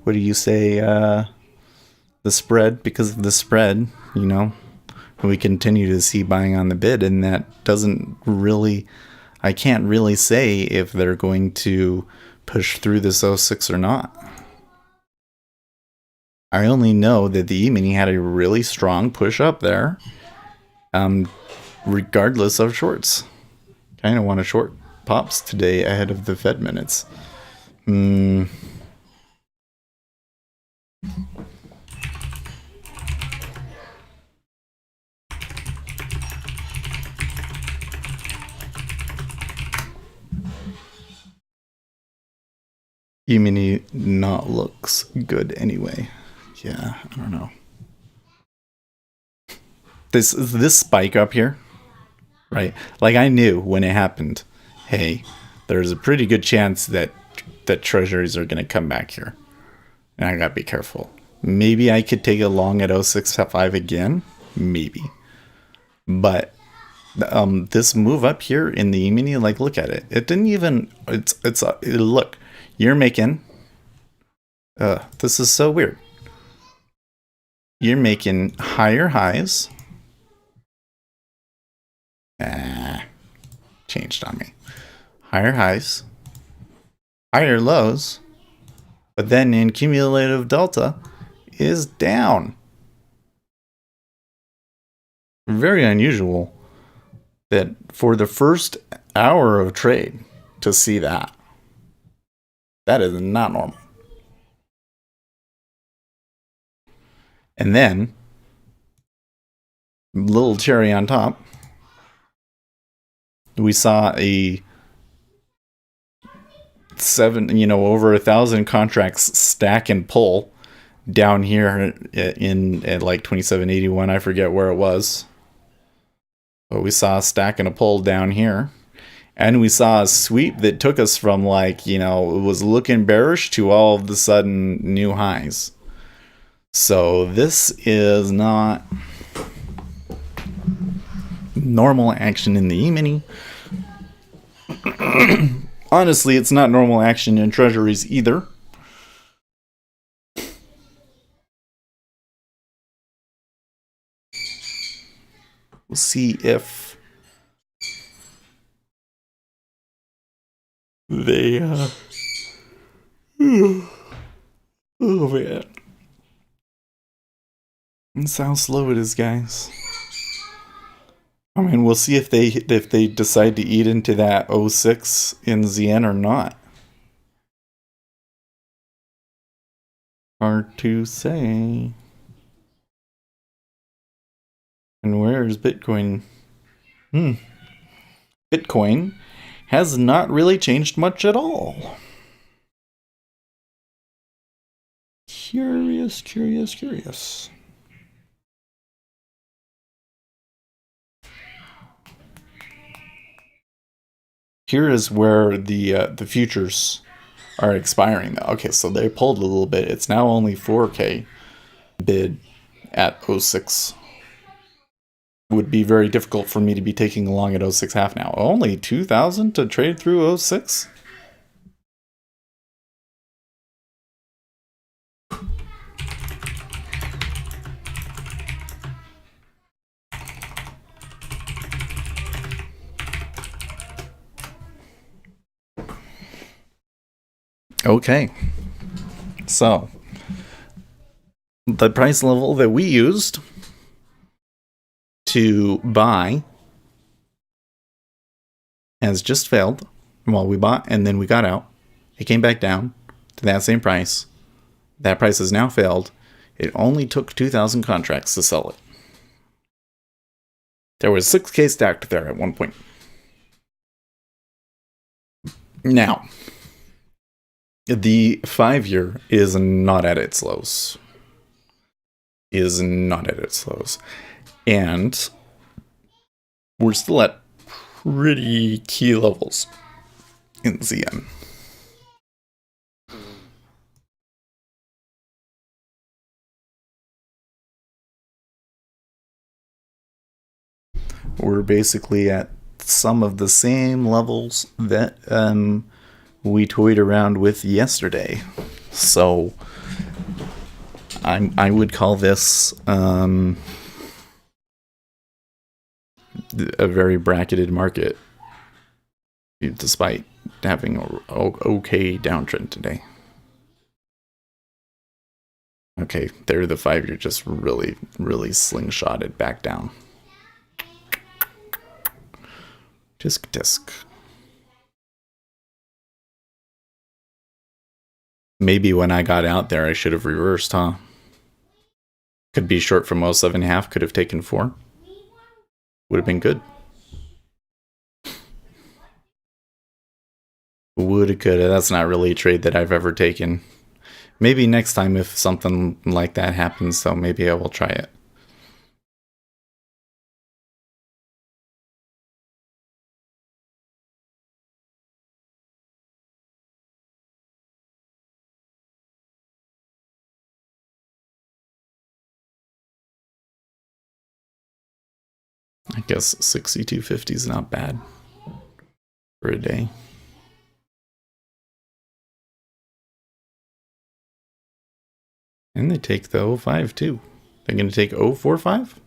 what do you say, the spread, because of the spread, you know, we continue to see buying on the bid, and that doesn't really, I can't really say if they're going to push through this 06 or not. I only know that the E-mini had a really strong push up there, regardless of shorts. Kind of want to short pops today ahead of the Fed minutes. E-mini not looks good anyway. Yeah, I don't know. This spike up here, right? Like I knew when it happened, hey, there's a pretty good chance that treasuries are going to come back here. And I got to be careful. Maybe I could take a long at 065 again, maybe. But this move up here in the E-mini, like look at it. It didn't even look. You're making this is so weird. You're making higher highs. Changed on me. Higher highs, higher lows, but then in cumulative delta is down. Very unusual that for the first hour of trade to see that. That is not normal. And then, little cherry on top, we saw a over 1,000 contracts stack and pull down here in at like 2781. I forget where it was, but we saw a stack and a pull down here, and we saw a sweep that took us from it was looking bearish to all of a sudden new highs. So this is not normal action in the E-mini. Honestly, it's not normal action in treasuries either. We'll see if they oh man. That's how slow it is, guys. I mean, we'll see if they decide to eat into that 06 in ZN or not. Hard to say. And where's Bitcoin? Bitcoin has not really changed much at all. Curious. Here is where the futures are expiring though. Okay, so they pulled a little bit. It's now only 4K bid at 06. Would be very difficult for me to be taking along at 06 half now. Only 2,000 to trade through 06? Okay. So, the price level that we used to buy has just failed. Well, we bought and then we got out. It came back down to that same price. That price has now failed. It only took 2,000 contracts to sell it. There was 6K stacked there at one point. Now, the 5-year is not at its lows. And we're still at pretty key levels in ZN. We're basically at some of the same levels that we toyed around with yesterday. So I would call this a very bracketed market, despite having an okay downtrend today. Okay, there the 5-year just really slingshotted back down. Tisk. Maybe when I got out there, I should have reversed, huh? Could be short from 07.5, could have taken 4. Would have been good. Woulda, coulda. That's not really a trade that I've ever taken. Maybe next time if something like that happens, though, maybe I will try it. I guess 6250 is not bad for a day. And they take the O5 too. They're going to take 045?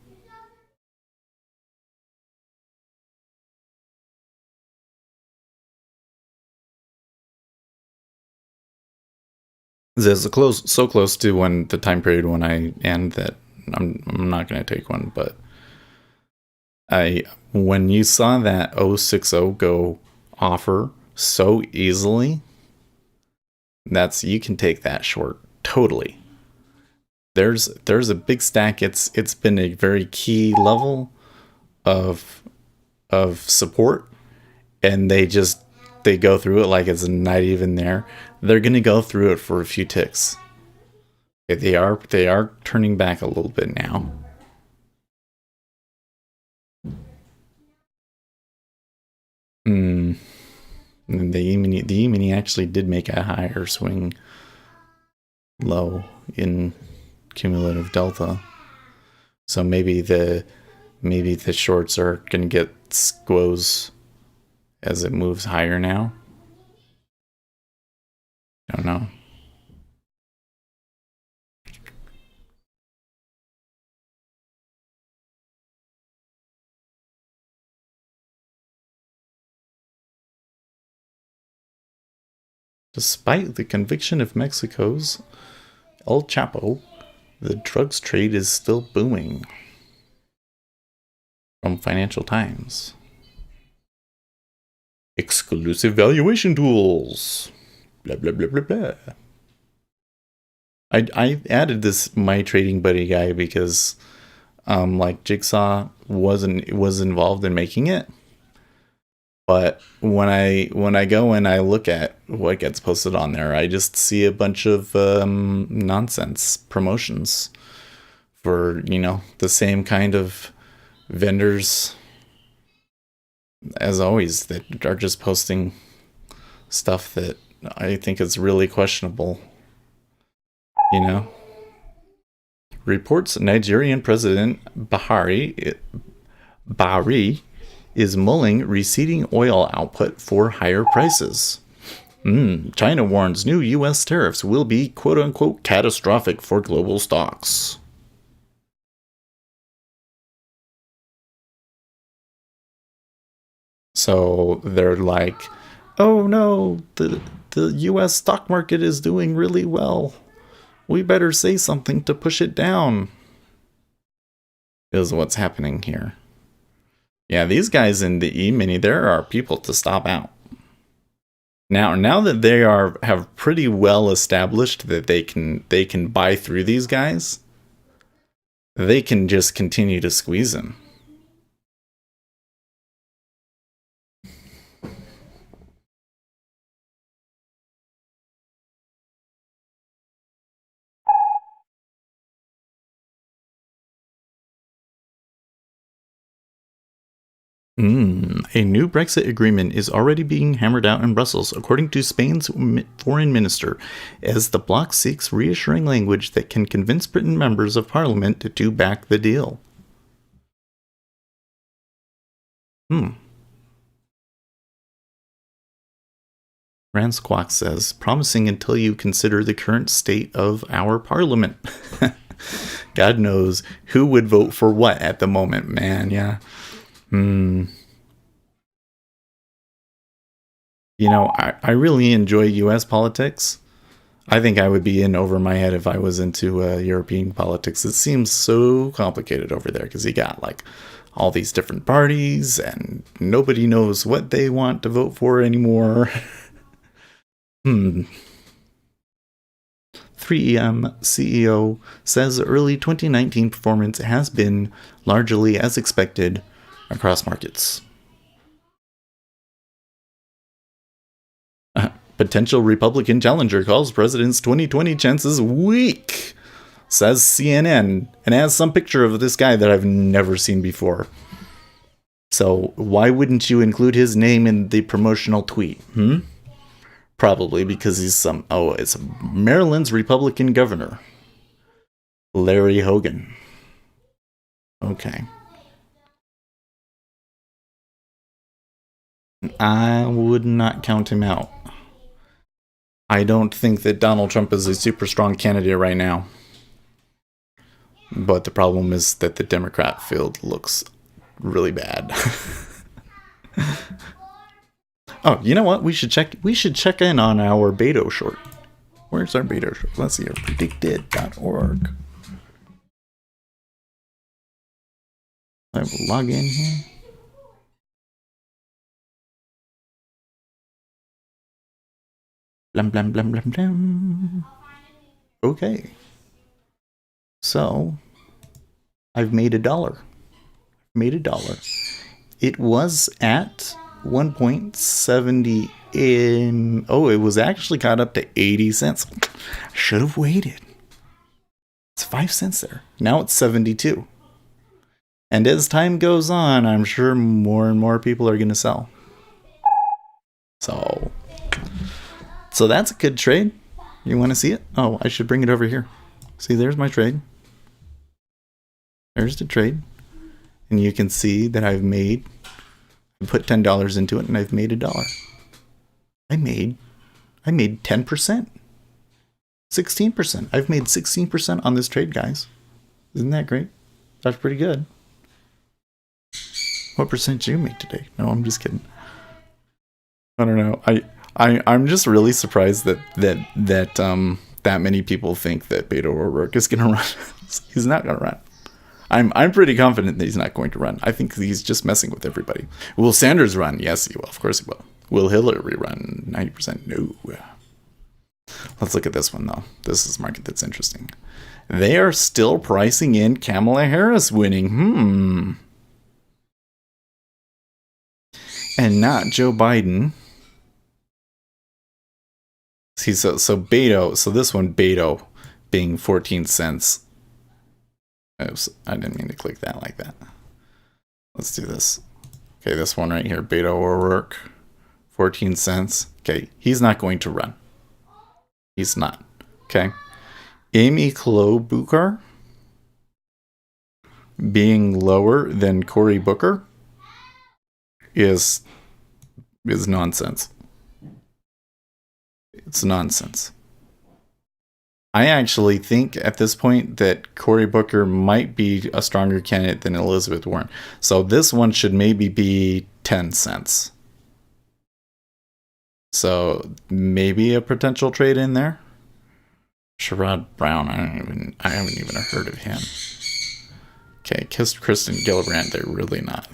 This is so close to when the time period when I end that I'm not going to take one. But when you saw that 060 go offer so easily, you can take that short totally. There's a big stack. It's been a very key level of support, and they go through it like it's not even there. They're gonna go through it for a few ticks. They are turning back a little bit now. And the E-mini actually did make a higher swing low in cumulative delta. So maybe the shorts are gonna get squoze as it moves higher now. I don't know. Despite the conviction of Mexico's El Chapo, the drugs trade is still booming. From Financial Times. Exclusive valuation tools. Blah, blah, blah, blah, blah. I added this My Trading Buddy guy because like Jigsaw was involved in making it. But when I go and I look at what gets posted on there, I just see a bunch of nonsense promotions for, the same kind of vendors as always that are just posting stuff that I think is really questionable. Reports Nigerian President Bahari is mulling receding oil output for higher prices. China warns new U.S. tariffs will be quote-unquote catastrophic for global stocks. So they're like, oh no, the U.S. stock market is doing really well. We better say something to push it down. Is what's happening here. Yeah, these guys in the E-mini, there are people to stop out. Now that they have pretty well established that they can buy through these guys, they can just continue to squeeze them. A new Brexit agreement is already being hammered out in Brussels, according to Spain's foreign minister, as the bloc seeks reassuring language that can convince Britain members of parliament to back the deal. Ransquawk says, promising until you consider the current state of our parliament. God knows who would vote for what at the moment, man, yeah. I really enjoy U.S. politics. I think I would be in over my head if I was into European politics. It seems so complicated over there because you got like all these different parties and nobody knows what they want to vote for anymore. 3M CEO says early 2019 performance has been largely as expected across markets. Potential Republican challenger calls president's 2020 chances weak, says CNN, and has some picture of this guy that I've never seen before. So why wouldn't you include his name in the promotional tweet? Probably because he's it's Maryland's Republican governor, Larry Hogan. Okay. I would not count him out. I don't think that Donald Trump is a super strong candidate right now. But the problem is that the Democrat field looks really bad. Oh, you know what? We should check in on our Beto short. Where's our Beto short? Let's see here. Predicted.org. I will log in here. Blum, blum, blum, blum, blum. Okay. So, I've made $1. It was at 1.70. It was actually got up to 80 cents. I should have waited. It's 5 cents there. Now it's 72. And as time goes on, I'm sure more and more people are going to sell. So that's a good trade. You want to see it? Oh, I should bring it over here. See, there's my trade. There's the trade. And you can see that I put $10 into it and I've made $1. I made 10%. 16%. I've made 16% on this trade, guys. Isn't that great? That's pretty good. What percent did you make today? No, I'm just kidding. I don't know. I'm just really surprised that many people think that Beto O'Rourke is going to run. He's not going to run. I'm pretty confident that he's not going to run. I think he's just messing with everybody. Will Sanders run? Yes, he will. Of course he will. Will Hillary run? 90% no. Let's look at this one, though. This is a market that's interesting. They are still pricing in Kamala Harris winning. And not Joe Biden. See, so Beto, so this one, Beto, being 14 cents. Oops, I didn't mean to click that like that. Let's do this. Okay, this one right here, Beto O'Rourke, 14 cents. Okay, he's not going to run. He's not. Okay. Amy Klobuchar being lower than Cory Booker is nonsense. It's nonsense. I actually think at this point that Cory Booker might be a stronger candidate than Elizabeth Warren. So this one should maybe be 10 cents. So maybe a potential trade in there. Sherrod Brown, I haven't even heard of him. Okay, Kristen Gillibrand, they're really not.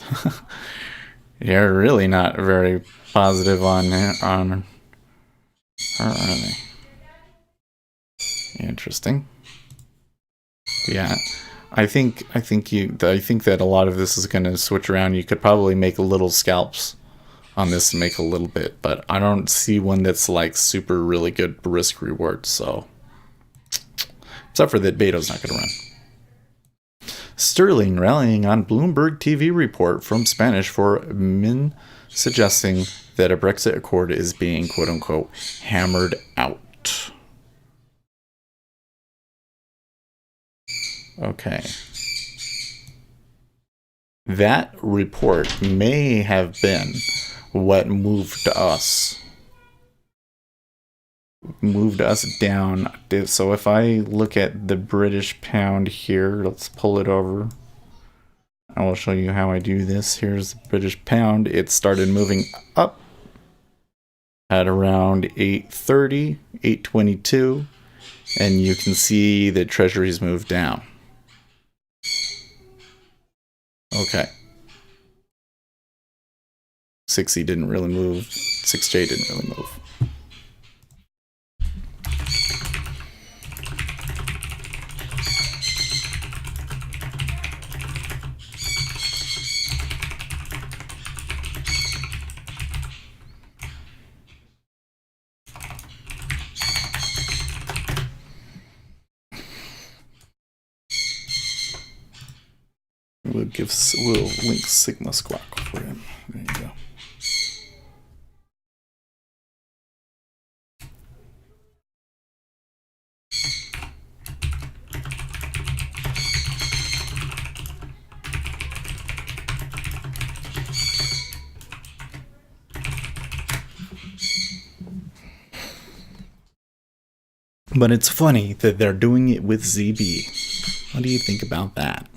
They're really not very positive on her, are they? Interesting. Yeah, I think that a lot of this is going to switch around. You could probably make little scalps on this and make a little bit, but I don't see one that's like super really good risk reward. So, except for that, Beto's not going to run. Sterling rallying on Bloomberg TV report from Spanish for Min, suggesting that a Brexit accord is being quote unquote hammered out. Okay. That report may have been what moved us down. So if I look at the British pound here, let's pull it over. I will show you how I do this. Here's the British pound. It started moving up at around 8.30, 8.22, and you can see the Treasuries moved down. Okay. 6E didn't really move. 6J didn't really move. we'll link Sigma Squawk for him. There you go. But it's funny that they're doing it with ZB. What do you think about that?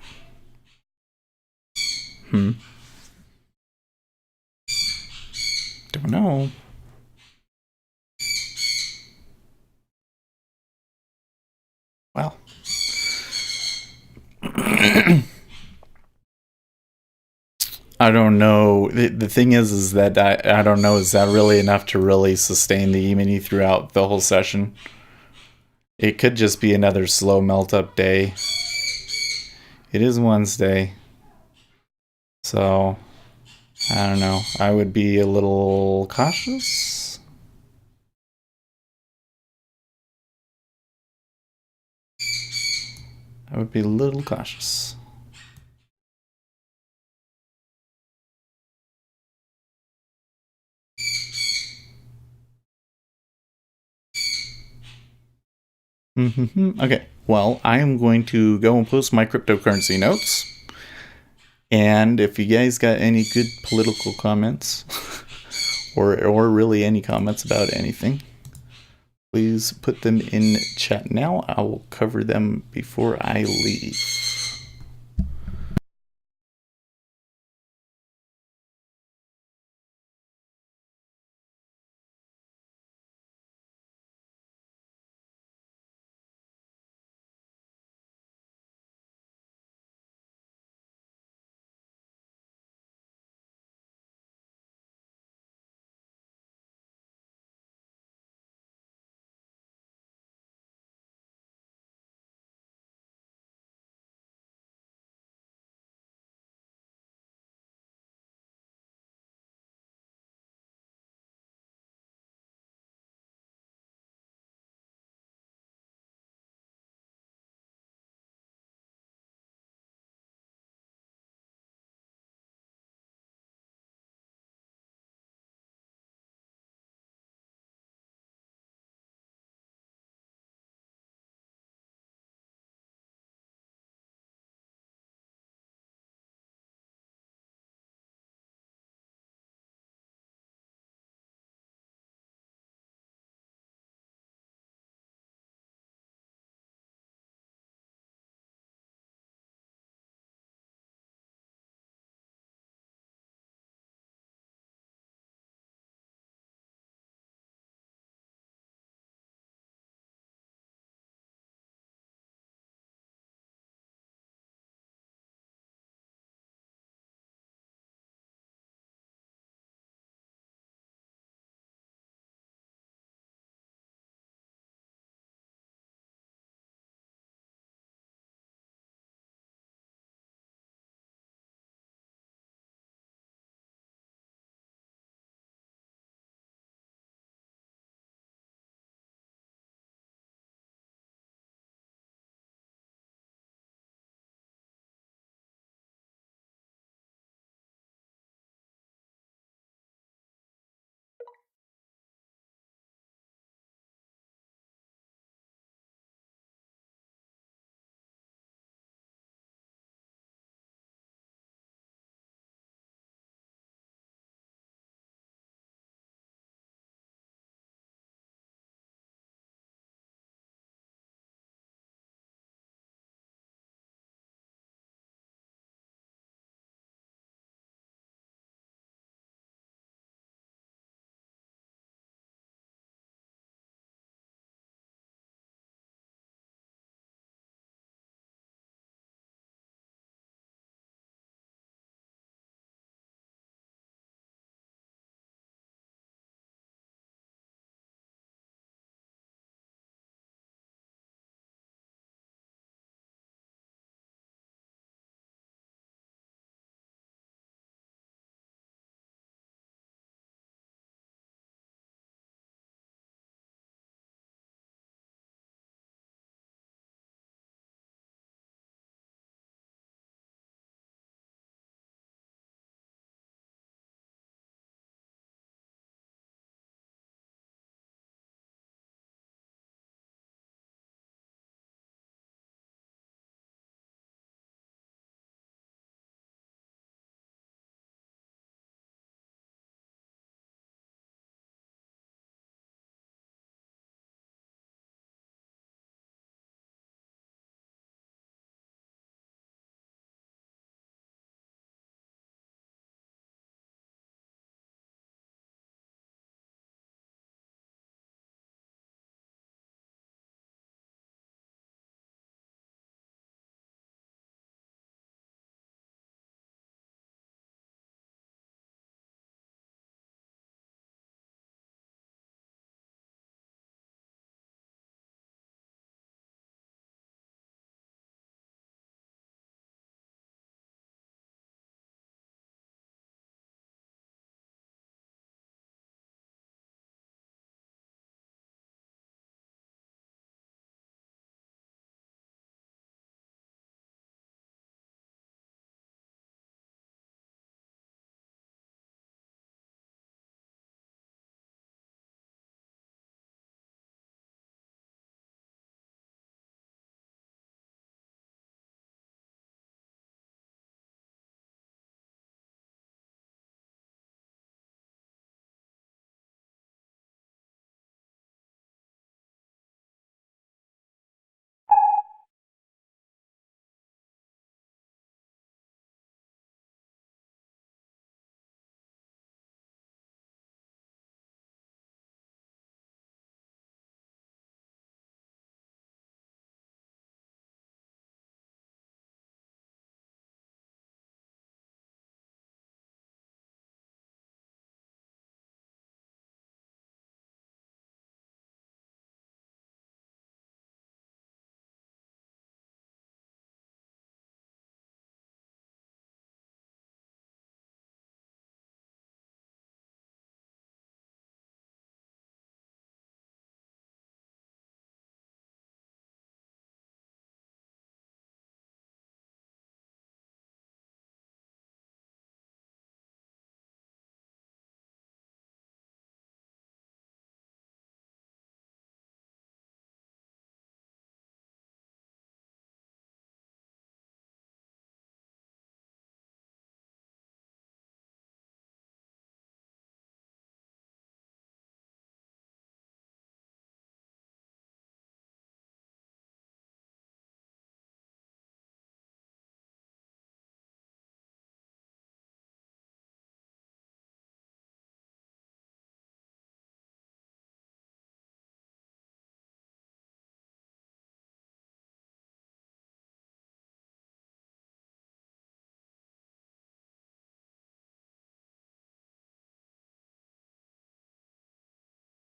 Don't know. Well. I don't know. The thing is that I don't know. Is that really enough to really sustain the E-mini throughout the whole session? It could just be another slow melt-up day. It is Wednesday. So, I don't know. I would be a little cautious. I would be a little cautious. Okay, well, I am going to go and post my cryptocurrency notes. And if you guys got any good political comments, or really any comments about anything, please put them in chat now. I will cover them before I leave.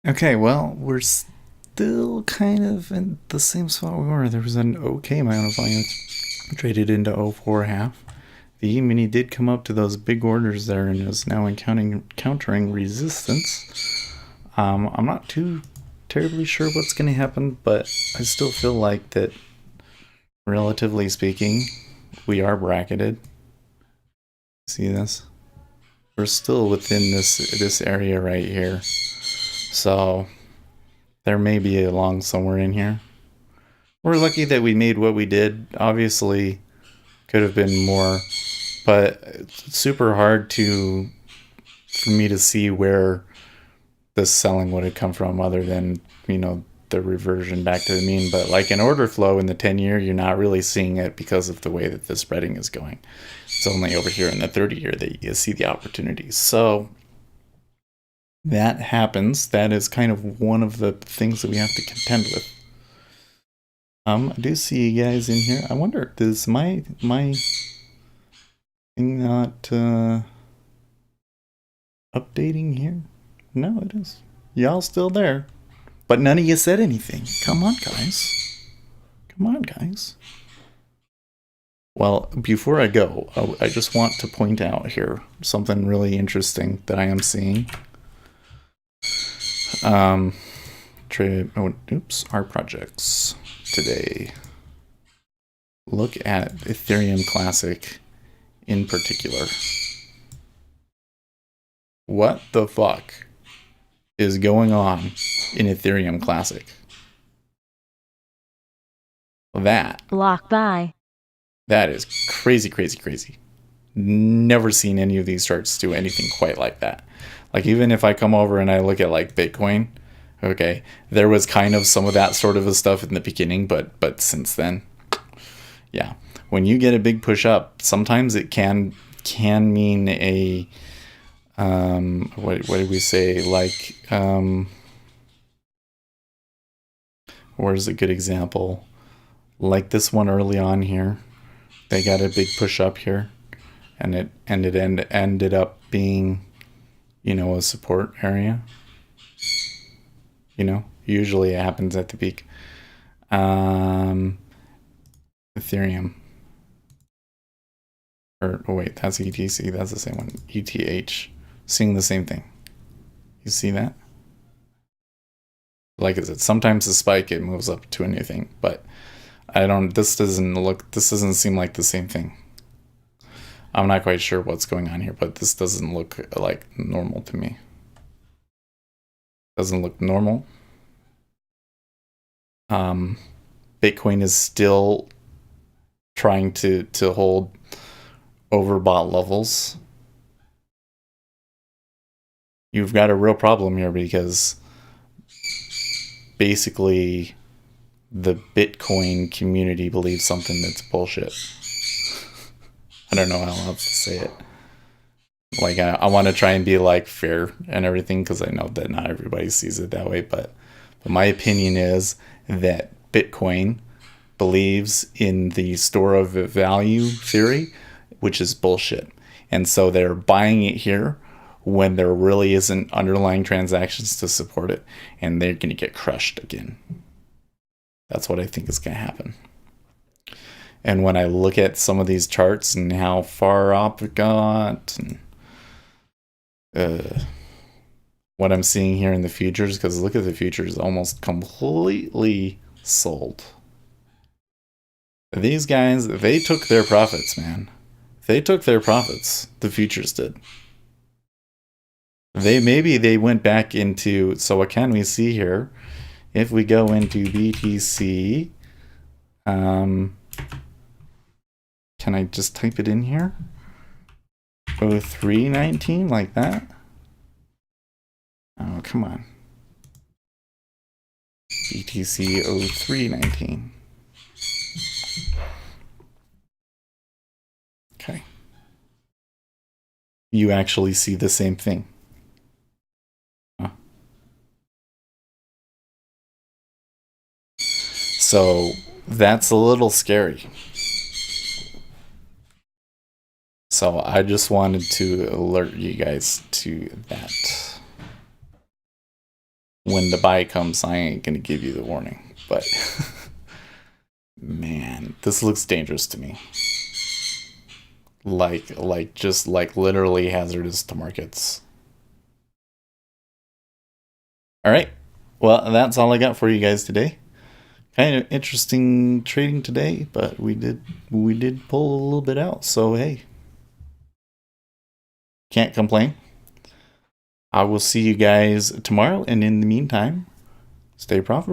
Okay, well, we're still kind of in the same spot we were. There was an okay amount of volume traded into O4 half. The E-mini did come up to those big orders there and is now encountering resistance. I'm not too terribly sure what's going to happen, but I still feel like that, relatively speaking, we are bracketed. See this? We're still within this area right here. So there may be a long somewhere in here. We're lucky that we made what we did. Obviously, could have been more, but it's super hard for me to see where this selling would have come from other than, the reversion back to the mean. But like an order flow in the 10-year, you're not really seeing it because of the way that the spreading is going. It's only over here in the 30-year that you see the opportunities. So that happens. That is kind of one of the things that we have to contend with. I do see you guys in here. I wonder, does my thing not updating here? No, it is. Y'all still there. But none of you said anything. Come on, guys. Come on, guys. Well, before I go, I just want to point out here something really interesting that I am seeing. Our projects today. Look at Ethereum Classic in particular. What the fuck is going on in Ethereum Classic? Block buy. That is crazy, crazy, crazy. Never seen any of these charts do anything quite like that. Like, even if I come over and I look at like Bitcoin, okay, there was kind of some of that sort of stuff in the beginning, but since then, yeah. When you get a big push up, sometimes it can mean a what did we say? Like, where's a good example? Like this one early on here, they got a big push up here, and it ended up being, a support area. Usually it happens at the peak. Ethereum. Oh wait, that's ETC. That's the same one. ETH. Seeing the same thing. You see that? Like I said, sometimes the spike it moves up to a new thing, but this doesn't seem like the same thing. I'm not quite sure what's going on here, but this doesn't look like normal to me. Doesn't look normal. Bitcoin is still trying to hold overbought levels. You've got a real problem here because basically the Bitcoin community believes something that's bullshit. I don't know how else to say it. Like, I want to try and be like fair and everything because I know that not everybody sees it that way, but my opinion is that Bitcoin believes in the store of value theory, which is bullshit. And so they're buying it here when there really isn't underlying transactions to support it, and they're going to get crushed again. That's what I think is going to happen. And when I look at some of these charts and how far up it got, and what I'm seeing here in the futures, because look at the futures, almost completely sold. These guys, they took their profits, man. They took their profits. The futures did. Maybe they went back into. So what can we see here? If we go into BTC, can I just type it in here? 0319 like that? Oh, come on. BTC 0319. Okay. You actually see the same thing. Huh. So that's a little scary. So I just wanted to alert you guys to that. when the buy comes, I ain't gonna give you the warning. But man, this looks dangerous to me. Just literally hazardous to markets. All right. Well, that's all I got for you guys today. Kind of interesting trading today, but we did pull a little bit out. So hey, can't complain. I will see you guys tomorrow, and in the meantime, stay profitable.